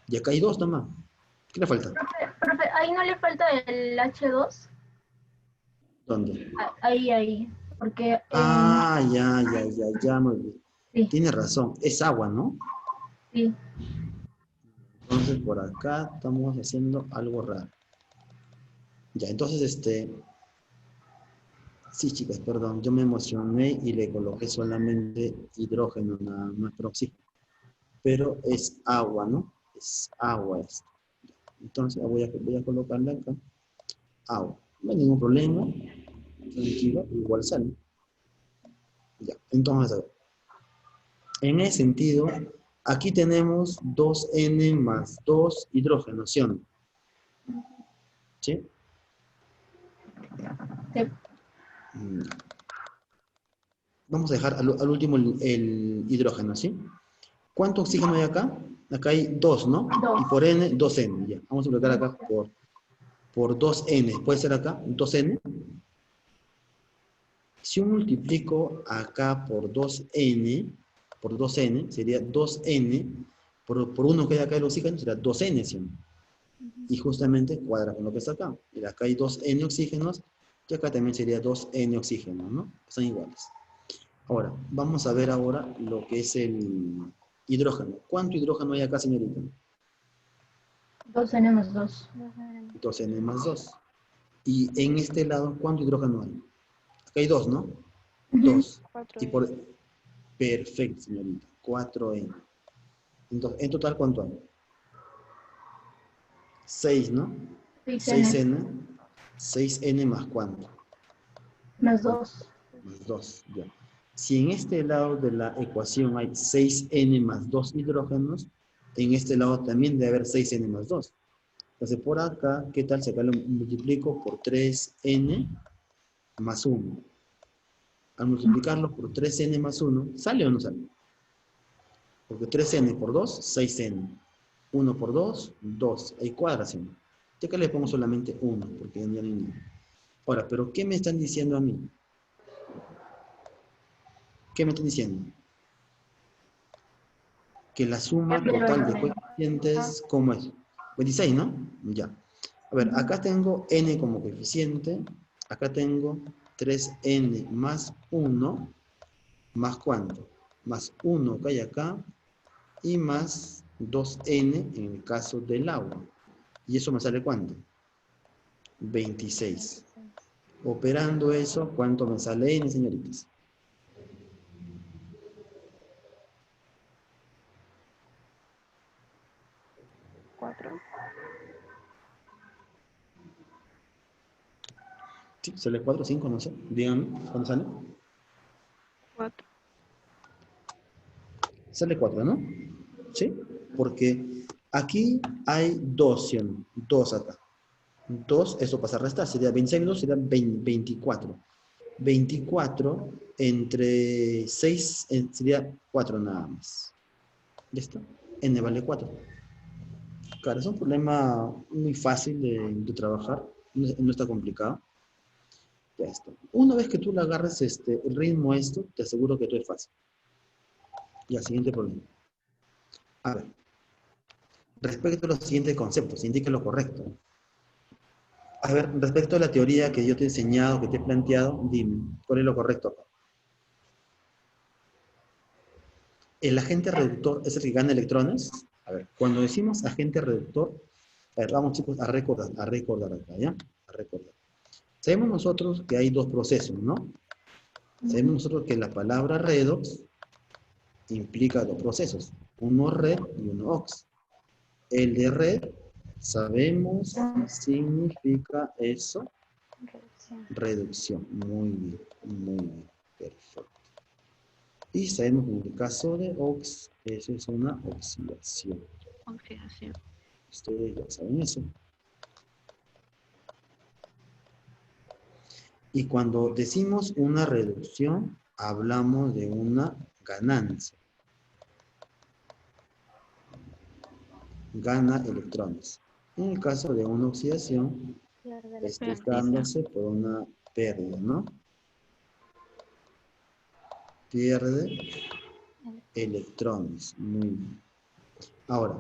Y acá hay 2 nomás. ¿Qué le falta? Profe, ahí no le falta el H2. ¿Dónde? Ahí. Porque Ah, ya, muy bien. sí, Tiene razón. Es agua, ¿no? sí. Entonces, por acá estamos haciendo algo raro. Ya, entonces, sí, chicas, perdón, yo me emocioné y le coloqué solamente hidrógeno, nada más por oxígeno. Pero es agua, ¿no? Es agua esto. Entonces, voy a colocarle acá agua. No hay ningún problema. Tranquilo, igual sale. Ya, entonces, a ver. En ese sentido, aquí tenemos 2N más 2 hidrógenos, ¿sí o no? ¿Sí? Sí. Mm. Vamos a dejar al último el hidrógeno, ¿sí? ¿Cuánto oxígeno hay acá? Acá hay 2, ¿no? 2. Y por N, 2N. Ya. Vamos a multiplicar acá por 2N. ¿Puede ser acá? 2N. Si yo multiplico acá por 2N, sería 2N, por 1 que hay acá el oxígeno, será 2N, ¿sí? Y justamente cuadra con lo que está acá. Y acá hay 2N oxígenos, y acá también sería 2N oxígenos, ¿no? Son iguales. Ahora, vamos a ver ahora lo que es el hidrógeno. ¿Cuánto hidrógeno hay acá, señorita? 2N más 2. 2N más 2. Y en este lado, ¿cuánto hidrógeno hay? Acá hay 2, ¿no? 2. Y por... Perfecto, señorita. 4N. Entonces, en total, ¿cuánto hay? 6, ¿no? 6N. 6N más ¿cuánto? Más 2. Más 2, ya. Si en este lado de la ecuación hay 6N más 2 hidrógenos, en este lado también debe haber 6N más 2. Entonces, por acá, ¿qué tal si acá lo multiplico por 3N más 1? Al multiplicarlo por 3N más 1, ¿sale o no sale? Porque 3N por 2, 6N. 1 por 2, 2. Hay cuadración. Yo acá le pongo solamente 1, porque ya no hay ningún. Ahora, ¿pero qué me están diciendo a mí? ¿Qué me están diciendo? Que la suma total de coeficientes, ¿cómo es? 26, ¿no? Ya. A ver, acá tengo n como coeficiente. Acá tengo 3n más 1, más ¿cuánto? Más 1 que hay acá, y más 2n en el caso del agua. ¿Y eso me sale cuánto? 26. Operando eso, ¿cuánto me sale n, señoritas? 4. Sí, sale 4, 5, no sé. Díganme, ¿cuánto sale? 4. Sale 4, ¿no? ¿Sí? Porque aquí hay 2, ¿sí o no? 2 acá. 2, eso pasa a restar. Sería 26 2, sería 24. 24 entre 6 sería 4 nada más. ¿Listo? N vale 4. Claro, es un problema muy fácil de trabajar. No está complicado. Ya está. Una vez que tú le agarres el ritmo a esto, te aseguro que todo es fácil. Ya, siguiente problema. A ver. Respecto a los siguientes conceptos, indica lo correcto. A ver, respecto a la teoría que yo te he enseñado, que te he planteado, dime, ¿cuál es lo correcto acá? ¿El agente reductor es el que gana electrones? A ver, cuando decimos agente reductor, a ver, vamos chicos a recordar acá, ¿ya? A recordar. Sabemos nosotros que hay dos procesos, ¿no? Sabemos nosotros que la palabra redox implica dos procesos, uno red y uno ox. El de red, sabemos qué significa eso. Reducción. Muy bien, perfecto. Y sabemos que en el caso de ox, eso es una oxidación. Oxidación. Ustedes ya saben eso. Y cuando decimos una reducción, hablamos de una ganancia. gana electrones. En el caso de una oxidación, Pierde esto es electrones. dándose por una pérdida, ¿no? Pierde electrones. Muy bien. Ahora,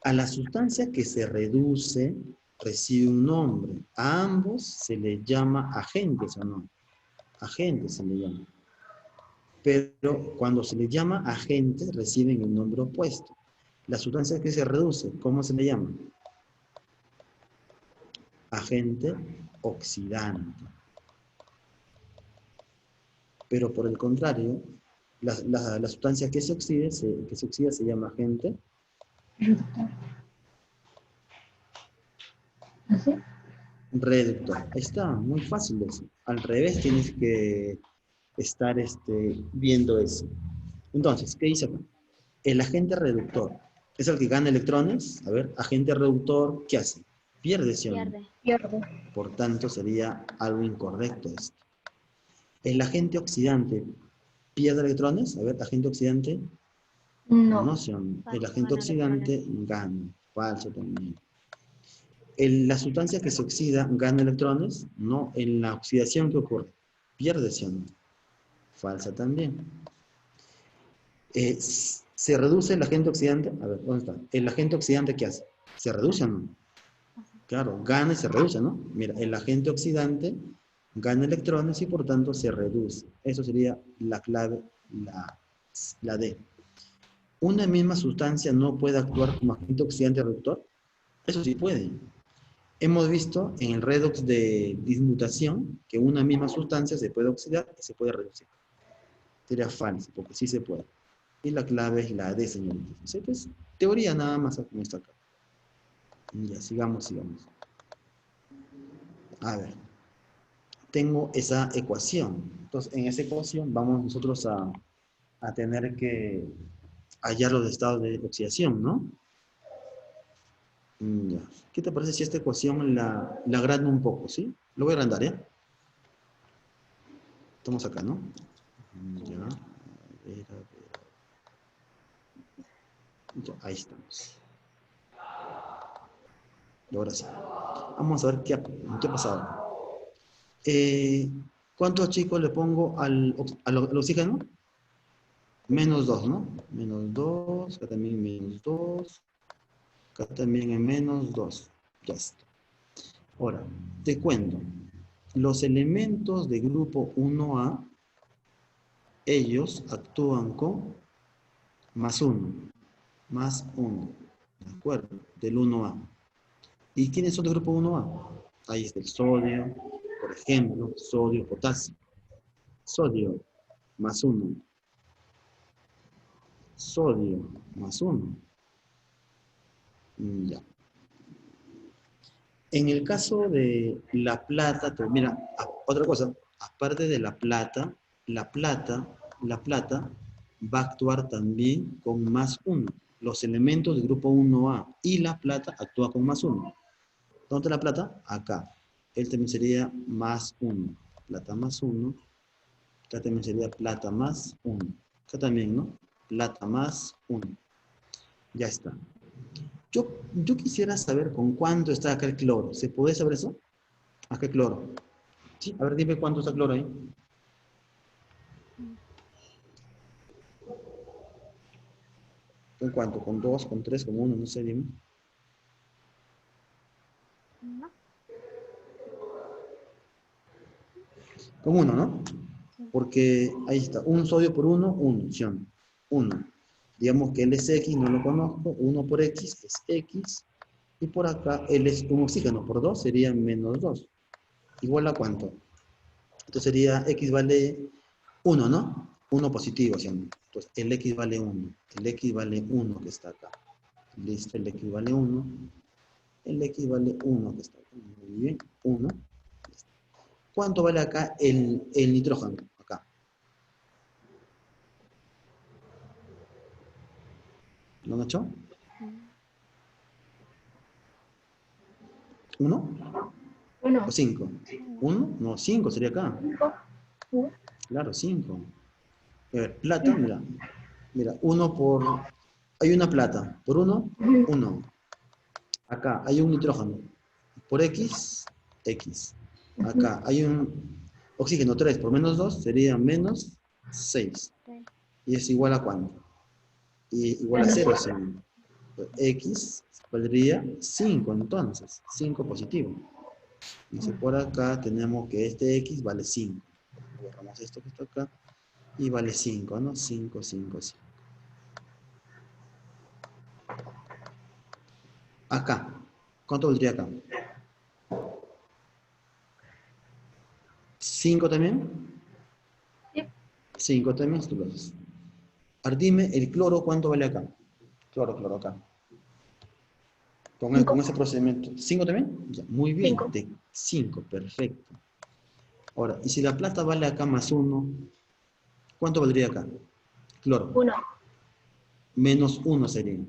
a la sustancia que se reduce, recibe un nombre. A ambos se les llama agentes, ¿o no? Agentes se le llama. Pero cuando se les llama agentes, reciben el nombre opuesto. La sustancia que se reduce, ¿cómo se le llama? Agente oxidante. Pero por el contrario, la sustancia que se oxida se llama agente Reductor. ¿Así? reductor. Ahí está, muy fácil eso. Al revés tienes que estar viendo eso. Entonces, ¿qué dice acá? El agente reductor es el que gana electrones. A ver, agente reductor, ¿qué hace? Pierde, ¿sí o no? Pierde. Pierde. Por tanto, sería algo incorrecto esto. El agente oxidante pierde electrones. A ver, agente oxidante, No. no, ¿sí o no? El Falso, agente gana oxidante gana. Falso también. La sustancia que se oxida gana electrones. No, en la oxidación, ¿qué ocurre? Pierde, ¿sí o no? Falsa también. ¿Se reduce el agente oxidante? A ver, ¿dónde está? ¿El agente oxidante qué hace? ¿Se reduce o no? Claro, gana y se reduce, ¿no? Mira, el agente oxidante gana electrones y por tanto se reduce. Eso sería la clave, la D. ¿Una misma sustancia no puede actuar como agente oxidante reductor? Eso sí puede. Hemos visto en el redox de dismutación que una misma sustancia se puede oxidar y se puede reducir. Sería falso, porque sí se puede. Y la clave es la D, señoritas. Entonces, teoría nada más con esto acá. Ya, sigamos. A ver. Tengo esa ecuación. Entonces, en esa ecuación vamos nosotros a tener que hallar los estados de oxidación, ¿no? Ya. ¿Qué te parece si esta ecuación la agrando un poco, sí? Lo voy a agrandar, ¿eh? Estamos acá, ¿no? Ya. A ver. Ya, ahí estamos. Y ahora sí. Vamos a ver qué ha pasado. ¿Cuántos chicos le pongo al oxígeno? Menos 2, ¿no? Menos 2, acá también menos 2, acá también en menos 2. Ya está. Ahora, te cuento. Los elementos de grupo 1A, ellos actúan con más 1. Más 1. ¿De acuerdo? Del 1A. ¿Y quiénes son del grupo 1A? Ahí está el sodio, por ejemplo, sodio, potasio. Sodio más 1. Sodio más 1. Ya. En el caso de la plata, mira, otra cosa, aparte de la plata va a actuar también con más 1. Los elementos del grupo 1A y la plata actúa con más 1. ¿Dónde está la plata? Acá. Él también sería más 1. Plata más 1. Acá también sería plata más 1. Acá también, ¿no? Plata más 1. Ya está. Yo quisiera saber con cuánto está acá el cloro. ¿Se puede saber eso? Acá el cloro. Sí, a ver, dime cuánto está el cloro ahí. ¿Con cuánto? ¿Con 2? ¿Con 3? ¿Con 1? No sé, dime. No. Con 1, ¿no? Porque ahí está. Un sodio por 1, 1. 1. Digamos que él es X, no lo conozco. 1 por X es X. Y por acá él es un oxígeno. Por 2 sería menos 2. ¿Igual a cuánto? Entonces sería X vale 1, ¿no? 1 positivo, ¿sí? Entonces el X vale 1. El X vale 1 que está acá. Listo, el X vale 1. El X vale 1 que está acá. Muy bien, 1. ¿Cuánto vale acá el nitrógeno? Acá. ¿Lo han hecho? 1 Uno. o 5. 1, no, 5 sería acá. 5. Claro, 5. A ver, plata, mira. Mira, 1 por... hay una plata. Por 1, Ujú. 1. Acá hay un nitrógeno. Por X, X. Acá hay un oxígeno 3 por menos 2 sería menos 6. Sí. ¿Y es igual a cuánto? Y igual a Menos 0, cuatro. sí. X valdría 5 entonces. 5 positivo. Entonces por acá tenemos que este X vale 5. Borramos esto que está acá. Y vale 5, ¿no? 5, 5, 5. Acá. ¿Cuánto valdría acá? 5 también. Sí. 5 también. Tú lo haces. Ahora dime el cloro, ¿cuánto vale acá? Cloro, acá. Con 5. ese procedimiento. ¿5 también? Ya, muy bien. 5. De 5, perfecto. Ahora, y si la plata vale acá más 1, ¿cuánto valdría acá? Cloro. 1. Menos 1 sería.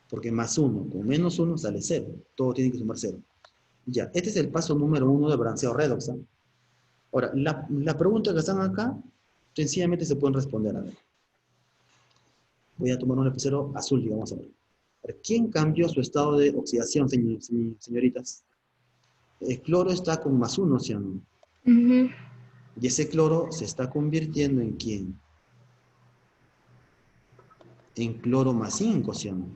Porque más 1 con menos 1 sale 0. Todo tiene que sumar 0. Ya, este es el paso número 1 de balanceo redox. ¿Eh? Ahora, la pregunta que están acá, sencillamente se pueden responder. A ver. Voy a tomar un lapicero azul, digamos a ver. ¿Quién cambió su estado de oxidación, señoritas? El cloro está con más 1, ¿sí o no? Ujú. Y ese cloro se está convirtiendo en ¿quién? En cloro más 5, ¿sí o no?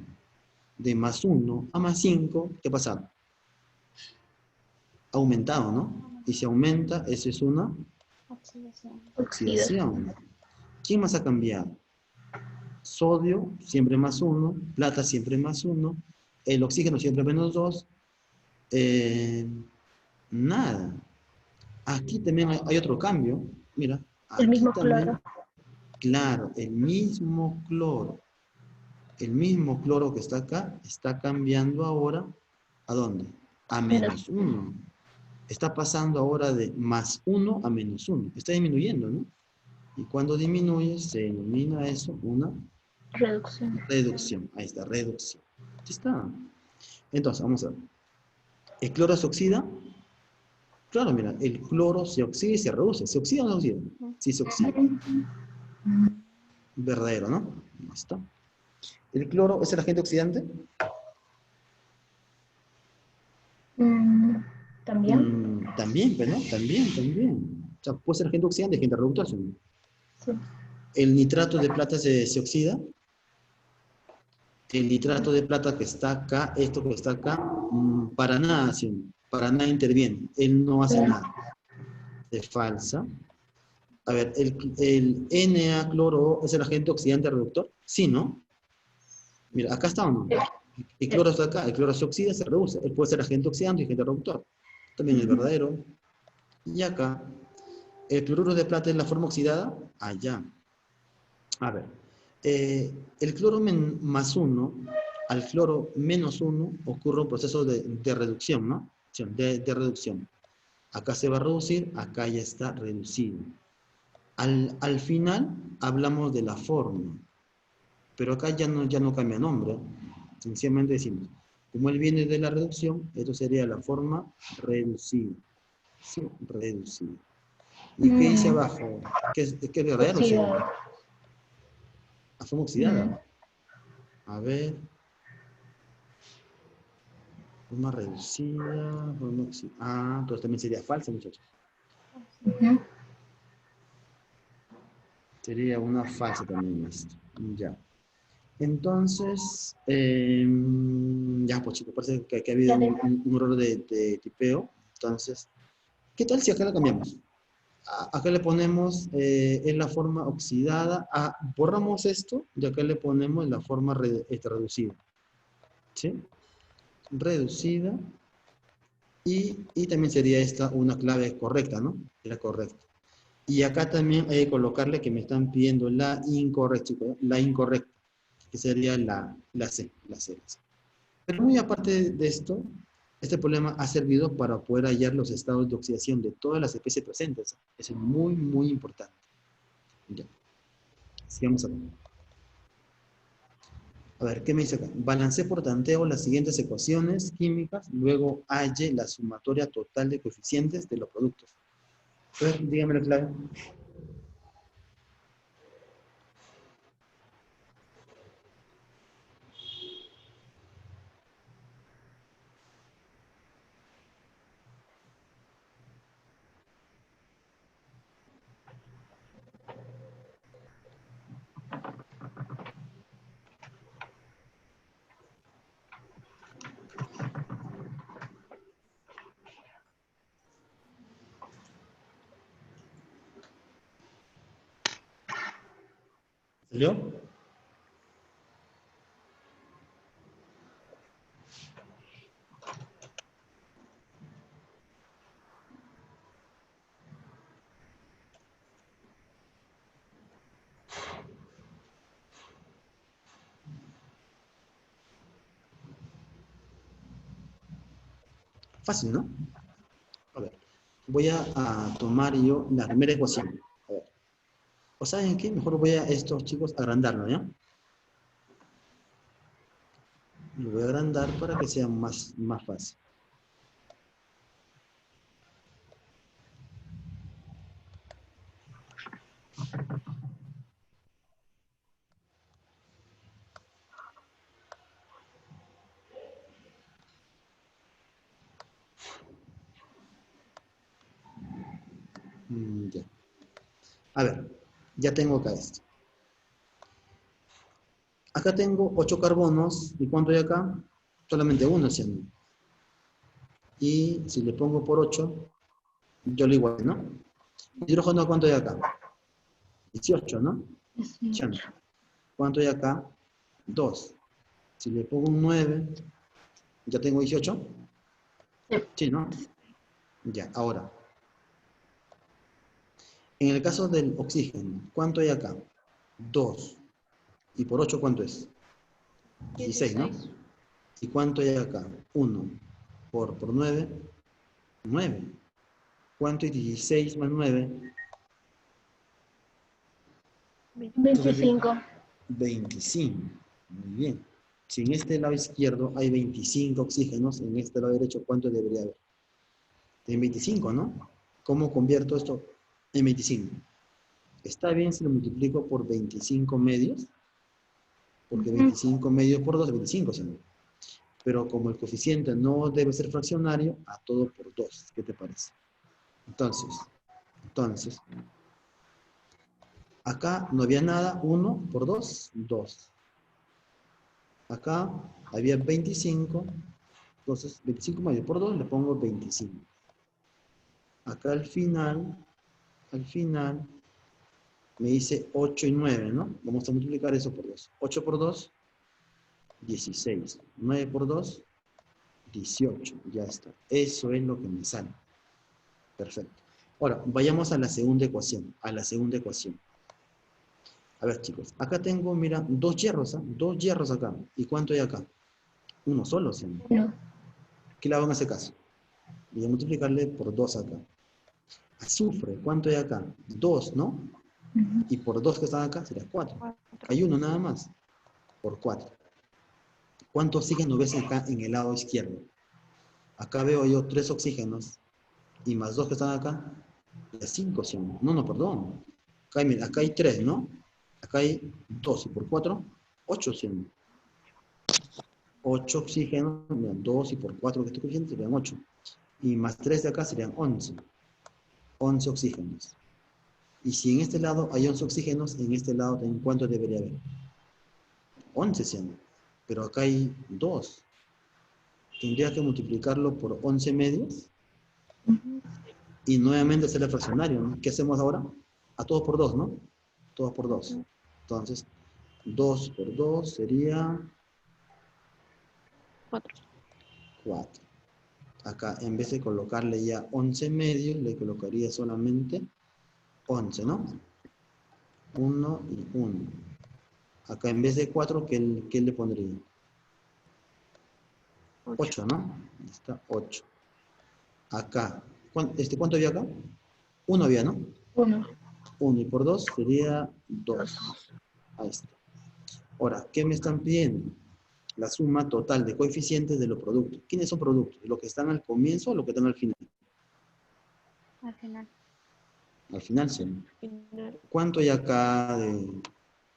De más 1 a más 5, ¿qué pasa? Ha aumentado, ¿no? Y si aumenta, eso es una Oxidación. oxidación. ¿Quién más ha cambiado? Sodio, siempre más 1, plata siempre más 1, el oxígeno siempre menos 2, nada. Aquí también hay otro cambio, mira, El aquí mismo también, cloro. claro, el mismo cloro que está acá, está cambiando ahora, ¿a dónde? A Menos. menos 1. Está pasando ahora de más 1 a menos 1. Está disminuyendo, ¿no? Y cuando disminuye, se denomina eso una Reducción. reducción. Ahí está, reducción. Ahí está. Entonces, vamos a ver. ¿El cloro se oxida? Claro, mira, el cloro se oxida y se reduce. ¿Se oxida o no se oxida? Sí, se oxida. Verdadero, ¿no? Ahí está. ¿El cloro es el agente oxidante? También. También, pues, ¿no? También. O sea, puede ser agente oxidante y agente reductor. ¿Sí? Sí. ¿El nitrato de plata se oxida? El nitrato de plata que está acá, esto que está acá, para nada, ¿sí? Para nada interviene. Él no hace nada. Es falsa. A ver, ¿el Na-cloro es el agente oxidante reductor? Sí, ¿no? Mira, acá está o no. El cloro está acá, el cloro se oxida, se reduce. Él puede ser agente oxidante y agente reductor. También es verdadero. Y acá, ¿el cloruro de plata es la forma oxidada? Allá. A ver, el cloro más 1 al cloro menos 1 ocurre un proceso de reducción, ¿no? De reducción. Acá se va a reducir, acá ya está reducido. Al final hablamos de la forma, pero acá ya no cambia nombre. Sencillamente decimos, como él viene de la reducción, esto sería la forma reducida. Sí, reducida. ¿Y qué dice abajo? ¿Qué es verdadero? Sí, Oxidado. la forma oxidada. A ver. Forma reducida, forma oxidada. Ah, entonces también sería falsa, muchachos. Ujú. Sería una falsa también esto. Ya. Entonces, ya, pues chicos, parece que ha habido Ya de. un error de tipeo. Entonces, ¿qué tal si acá la cambiamos? Acá le ponemos en la forma oxidada. Borramos esto y acá le ponemos en la forma reducida. ¿Sí? Reducida. Y también sería esta una clave correcta, ¿no? Era correcta. Y acá también hay que colocarle que me están pidiendo la incorrecta, chicos, la incorrecta, que sería la C. Pero muy aparte de esto, este problema ha servido para poder hallar los estados de oxidación de todas las especies presentes. Eso es muy, muy importante. Ya. Sigamos acá. A ver, ¿qué me dice acá? Balancee por tanteo las siguientes ecuaciones químicas, luego halle la sumatoria total de coeficientes de los productos. A ver, dígame la clave. ¿Leo? Fácil, ¿no? A ver, voy a tomar yo la primera ecuación. A ver. ¿O saben qué? Mejor voy a estos chicos agrandarlo, ¿ya? Lo voy a agrandar para que sea más fácil. Ya. A ver, ya tengo acá esto. Acá tengo 8 carbonos. ¿Y cuánto hay acá? Solamente uno, ¿sí? Y si le pongo por 8, yo lo igual, ¿no? Hidrógeno, ¿cuánto hay acá? 18, ¿no? 18. ¿Cuánto hay acá? 2. Si le pongo un 9, ¿ya tengo 18? Sí. Sí, ¿no? Ya, ahora. En el caso del oxígeno, ¿cuánto hay acá? 2. ¿Y por 8 cuánto es? 16, ¿no? ¿Y cuánto hay acá? 1 por 9, 9. ¿Cuánto es 16 más 9? 25. 25. Muy bien. Si en este lado izquierdo hay 25 oxígenos, en este lado derecho, ¿cuánto debería haber? En 25, ¿no? ¿Cómo convierto esto en 25? ¿Está bien si lo multiplico por 25 medios? Porque 25 medios por 2 es 25, ¿sí? Pero como el coeficiente no debe ser fraccionario, a todo por 2. ¿Qué te parece? Entonces, acá no había nada, 1 por 2, 2. Acá había 25, entonces 25 medio por 2 le pongo 25. Acá al final, me dice 8 y 9, ¿no? Vamos a multiplicar eso por 2. 8 por 2, 16. 9 por 2, 18. Ya está. Eso es lo que me sale. Perfecto. Ahora, vayamos a la segunda ecuación. A ver, chicos. Acá tengo, mira, 2 hierros, ¿eh? 2 hierros acá. ¿Y cuánto hay acá? Uno solo, ¿sí? No. ¿Qué le hago en ese caso? Voy a multiplicarle por 2 acá. Azufre, ¿cuánto hay acá? 2, ¿no? Y por 2 que están acá sería 4. Hay uno nada más. Por 4. ¿Cuánto oxígeno ves acá en el lado izquierdo? Acá veo yo 3 oxígenos. Y más 2 que están acá. Es 5, ¿sí? No, perdón. Acá, mira, acá hay 3, ¿no? Acá hay 2 y por 4, 8, ¿sí? 8 oxígenos, mira, 2 y por 4 que estoy cogiendo serían 8. Y más 3 de acá serían 11. 11 oxígenos. Y si en este lado hay 11 oxígenos, en este lado también, ¿cuánto debería haber? 11, ¿sí? Pero acá hay 2. Tendría que multiplicarlo por 11 medios. Y nuevamente hacer el fraccionario, ¿no? ¿Qué hacemos ahora? A todos por 2, ¿no? Todos por 2. Entonces, 2 por 2 sería 4. Acá, en vez de colocarle ya 11 medios, le colocaría solamente 11, ¿no? 1 y 1. Acá, en vez de 4, ¿qué le pondría? 8, ¿no? Ahí está, 8. Acá, ¿cuánto había acá? 1 había, ¿no? 1. 1 y por 2 sería 2. Ahí está. Ahora, ¿qué me están pidiendo? La suma total de coeficientes de los productos. ¿Quiénes son productos? ¿Los que están al comienzo o los que están al final? Al final. Al final, sí. ¿Cuánto hay acá en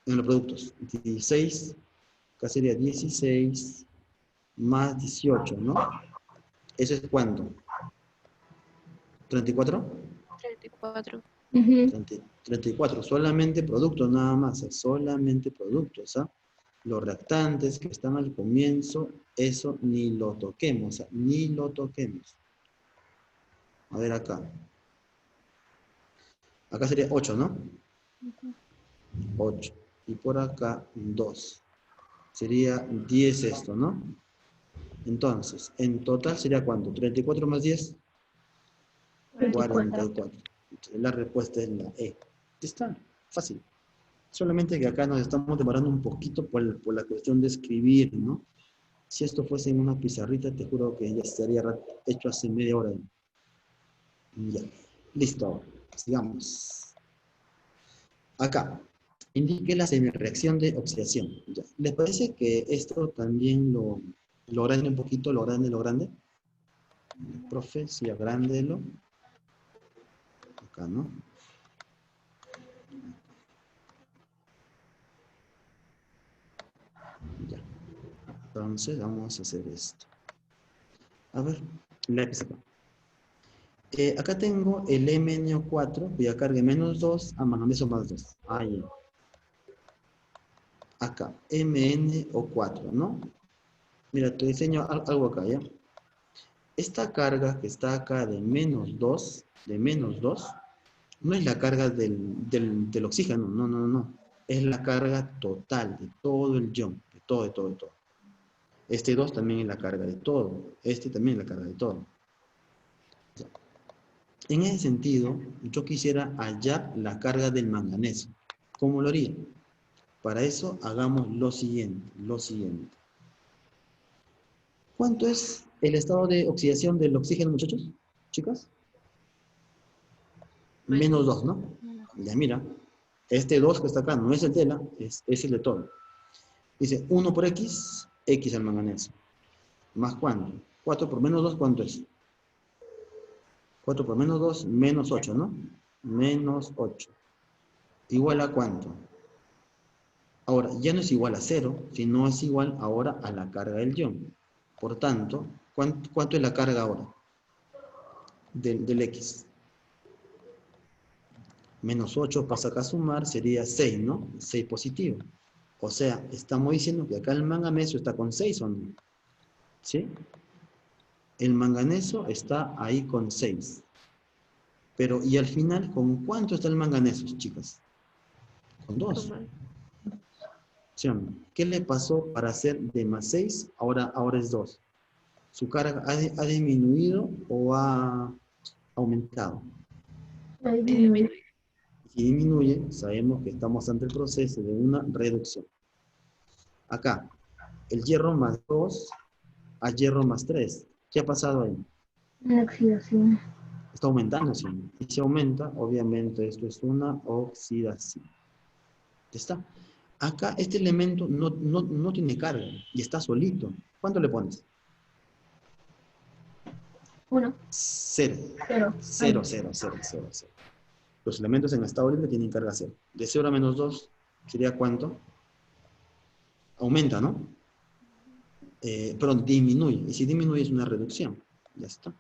los productos? 16. Acá sería 16 más 18, ¿no? ¿Eso es cuánto? ¿34? 34. 34. Solamente productos nada más. Solamente productos, ¿ah? Los reactantes que están al comienzo, eso ni lo toquemos, ni lo toquemos. A ver acá. Acá sería 8, ¿no? 8. y por acá 2. Sería 10 esto, ¿no? Entonces, en total sería ¿cuánto? 34 más 10, 44. La respuesta es la E. Está fácil. Solamente que acá nos estamos demorando un poquito por la cuestión de escribir, ¿no? Si esto fuese en una pizarrita, te juro que ya estaría hecho hace media hora. Ya. Listo. Sigamos. Acá. Indique la semireacción de oxidación. Ya. ¿Les parece que esto también lo agrande un poquito? ¿Lo grande? Profe, sí, agrándelo. Acá, ¿no? Ya. Entonces vamos a hacer esto. A ver, lápiz acá. Acá tengo el MnO4 cuya carga es -2 a manganeso más 2. Ahí. Acá, MnO4, ¿no? Mira, te diseño algo acá, ¿ya? Esta carga que está acá de -2, no es la carga del oxígeno, no. Es la carga total de todo el ion, de todo. Este 2 también es la carga de todo, este también es la carga de todo. En ese sentido, yo quisiera hallar la carga del manganeso. ¿Cómo lo haría? Para eso hagamos lo siguiente. ¿Cuánto es el estado de oxidación del oxígeno, muchachos? ¿Chicas? -2, ¿no? Ya mira, este 2 que está acá no es el tela, es el de todo. Dice 1 por X, X al manganeso. ¿Más cuánto? 4 por -2, ¿cuánto es? 4 por -2, -8, ¿no? -8. ¿Igual a cuánto? Ahora, ya no es igual a 0, sino es igual ahora a la carga del ion. Por tanto, ¿cuánto es la carga ahora? Del X. -8 pasa acá a sumar, sería 6, ¿no? 6 positivo. O sea, estamos diciendo que acá el manganeso está con 6, ¿o no? ¿Sí? El manganeso está ahí con 6. Pero, ¿y al final con cuánto está el manganeso, chicas? Con 2. ¿Sí o no? ¿Qué le pasó para hacer de +6? Ahora es 2. ¿Su carga ha disminuido o ha aumentado? Si disminuye, sabemos que estamos ante el proceso de una reducción. Acá, el hierro +2 a hierro +3. ¿Qué ha pasado ahí? Una oxidación. Está aumentando, ¿sí? Y si aumenta, obviamente esto es una oxidación. Ya está. Acá este elemento no tiene carga y está solito. ¿Cuánto le pones? 1. 0. 0. 0. Los elementos en estado libre tienen carga 0. De 0 a -2 sería ¿cuánto? Aumenta, ¿no? Pero disminuye. Y si disminuye es una reducción. Ya está.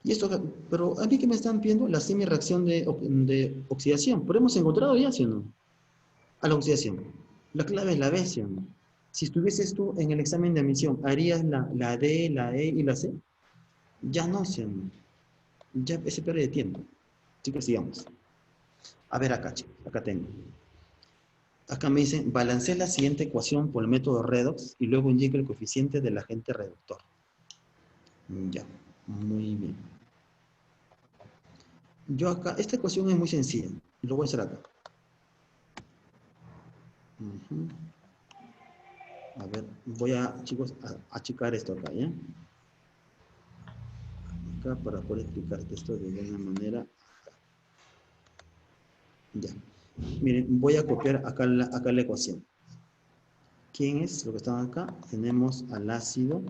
Y esto, pero a mí que me están pidiendo la semireacción de oxidación. ¿Pero hemos encontrado ya, sí o no? A la oxidación. La clave es la B, ¿sí o no? Si estuvieses tú en el examen de admisión, ¿harías la D, la E y la C? Ya no, ¿sí o no? Ya se pierde de tiempo. Así que sigamos. A ver acá, chicos. Acá tengo. Acá me dicen, balancea la siguiente ecuación por el método redox y luego indica el coeficiente del agente reductor. Ya, muy bien. Yo acá, esta ecuación es muy sencilla. Lo voy a hacer acá. A ver, voy a, chicos, a achicar esto acá, ¿ya? Acá para poder explicarte esto de alguna manera. Ya. Miren, voy a copiar acá la ecuación. ¿Quién es lo que están acá? Tenemos al ácido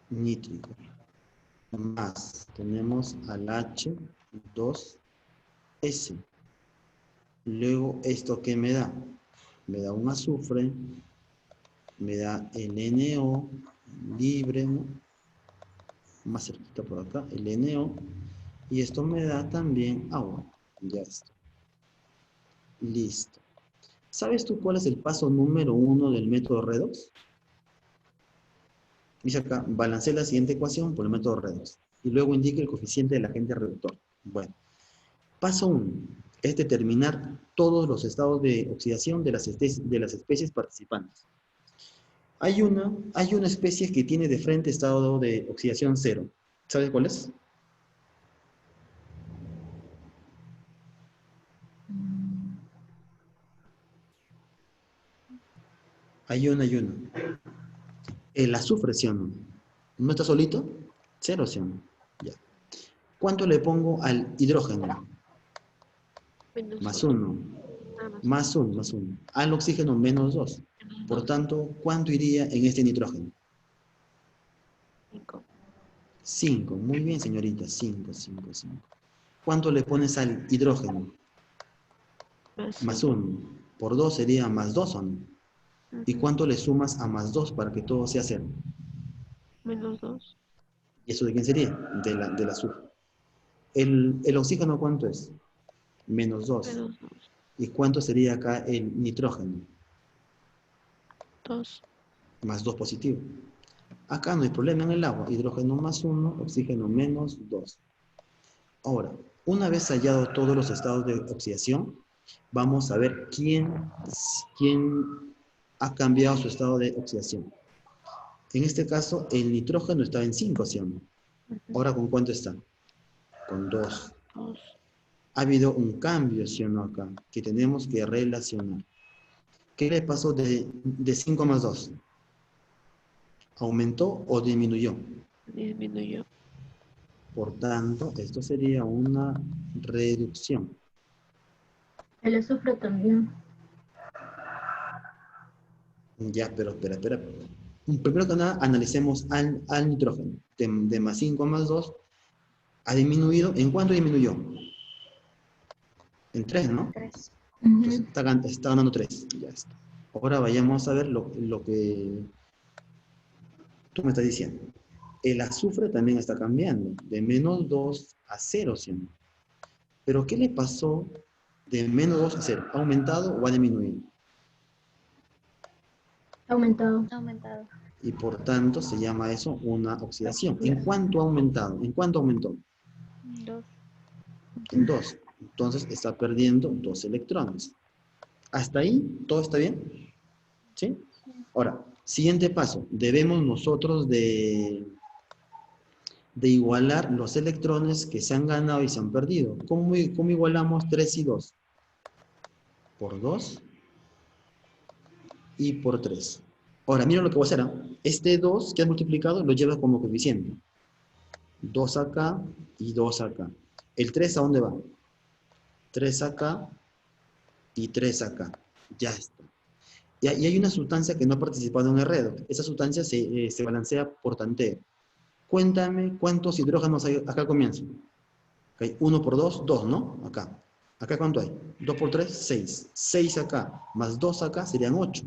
nítrico. Más, tenemos al H2S. Luego, ¿esto qué me da? Me da un azufre, me da el NO libre, ¿no? Más cerquita por acá, el NO, y esto me da también agua. Ya está. Listo. ¿Sabes tú cuál es el paso número 1 del método redox? Dice acá, balancea la siguiente ecuación por el método redox. Y luego indica el coeficiente del agente reductor. Bueno, paso 1. es determinar todos los estados de oxidación de las especies participantes. Hay una especie que tiene de frente estado de oxidación 0. ¿Sabes cuál es? Hay una. El azufre, ¿sí o no? ¿No está solito? 0, ¿sí o no? Ya. ¿Cuánto le pongo al hidrógeno? Menos Más uno. 1. Ah, más Más 1, más 1. Al oxígeno, menos 2. uno. Por tanto, ¿cuánto iría en este nitrógeno? 5. 5. Muy bien, señorita. 5. ¿Cuánto le pones al hidrógeno? Más 1. Por 2 sería más 2, ¿o no? ¿Y cuánto le sumas a más 2 para que todo sea 0? Menos 2. ¿Y eso de quién sería? Del azufre. ¿El oxígeno cuánto es? Menos 2. Menos 2. ¿Y cuánto sería acá el nitrógeno? 2. Más 2 positivo. Acá no hay problema en el agua. Hidrógeno más 1, oxígeno menos 2. Ahora, una vez hallado todos los estados de oxidación, vamos a ver quién ha cambiado su estado de oxidación. En este caso, el nitrógeno estaba en 5, ¿sí o no? Ahora, ¿con cuánto está? Con 2. 2. Ha habido un cambio, ¿sí o no, acá? Que tenemos que relacionar. ¿Qué le pasó de 5 más 2? ¿Aumentó o disminuyó? Disminuyó. Por tanto, esto sería una reducción. El azufre también. Ya, pero espera. Primero que nada, analicemos al nitrógeno. De más 5 más 2, ¿ha disminuido? ¿En cuánto disminuyó? En 3, ¿no? 3. Entonces está ganando 3. Ya está. Ahora vayamos a ver lo que tú me estás diciendo. El azufre también está cambiando, de menos 2 a 0, ¿sí? Pero ¿qué le pasó de menos 2 a 0? ¿Ha aumentado o ha disminuido? Aumentado. Aumentado. Y por tanto se llama eso una oxidación. ¿En cuánto ha aumentado? ¿En cuánto aumentó? 2. En 2. Entonces está perdiendo 2 electrones. ¿Hasta ahí todo está bien? ¿Sí? Ahora, siguiente paso. Debemos nosotros de igualar los electrones que se han ganado y se han perdido. ¿Cómo igualamos 3 y 2? Por 2 y por 3. Ahora, mira lo que voy a hacer. Este 2 que has multiplicado lo llevas como coeficiente. 2 acá y 2 acá. ¿El 3 a dónde va? 3 acá y 3 acá. Ya está. Y hay una sustancia que no ha participado en el redo. Esa sustancia se balancea por tanteo. Cuéntame cuántos hidrógenos hay acá al comienzo. Okay. 1 por 2, 2, ¿no? Acá. ¿Acá cuánto hay? 2 por 3, 6. 6 acá, más 2 acá serían 8.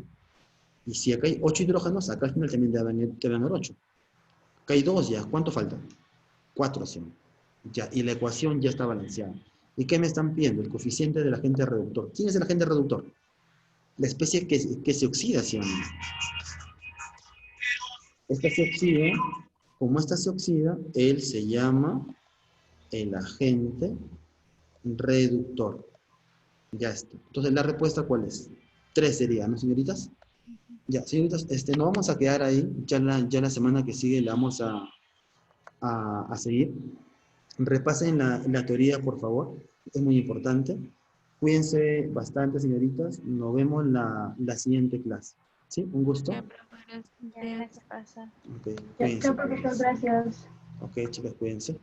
Y si acá hay 8 hidrógenos, acá al final también deben haber 8. Acá hay 2 ya. ¿Cuánto falta? 4, ¿sí? Ya, y la ecuación ya está balanceada. ¿Y qué me están pidiendo? El coeficiente del agente reductor. ¿Quién es el agente reductor? La especie que se oxida, ¿sí o no? Esta se oxida. Como esta se oxida, él se llama el agente reductor. Ya está. Entonces, ¿la respuesta cuál es? 3 sería, ¿no, señoritas? Ya, señoritas, no vamos a quedar ahí. Ya la semana que sigue la vamos a seguir. Repasen la teoría, por favor. Es muy importante. Cuídense bastante, señoritas. Nos vemos la siguiente clase. ¿Sí? Un gusto. Ya, profe, gracias. Ya, gracias, profesor. Ok, Ya, cuídense. chao, profesor, gracias. Ok, chicas, cuídense.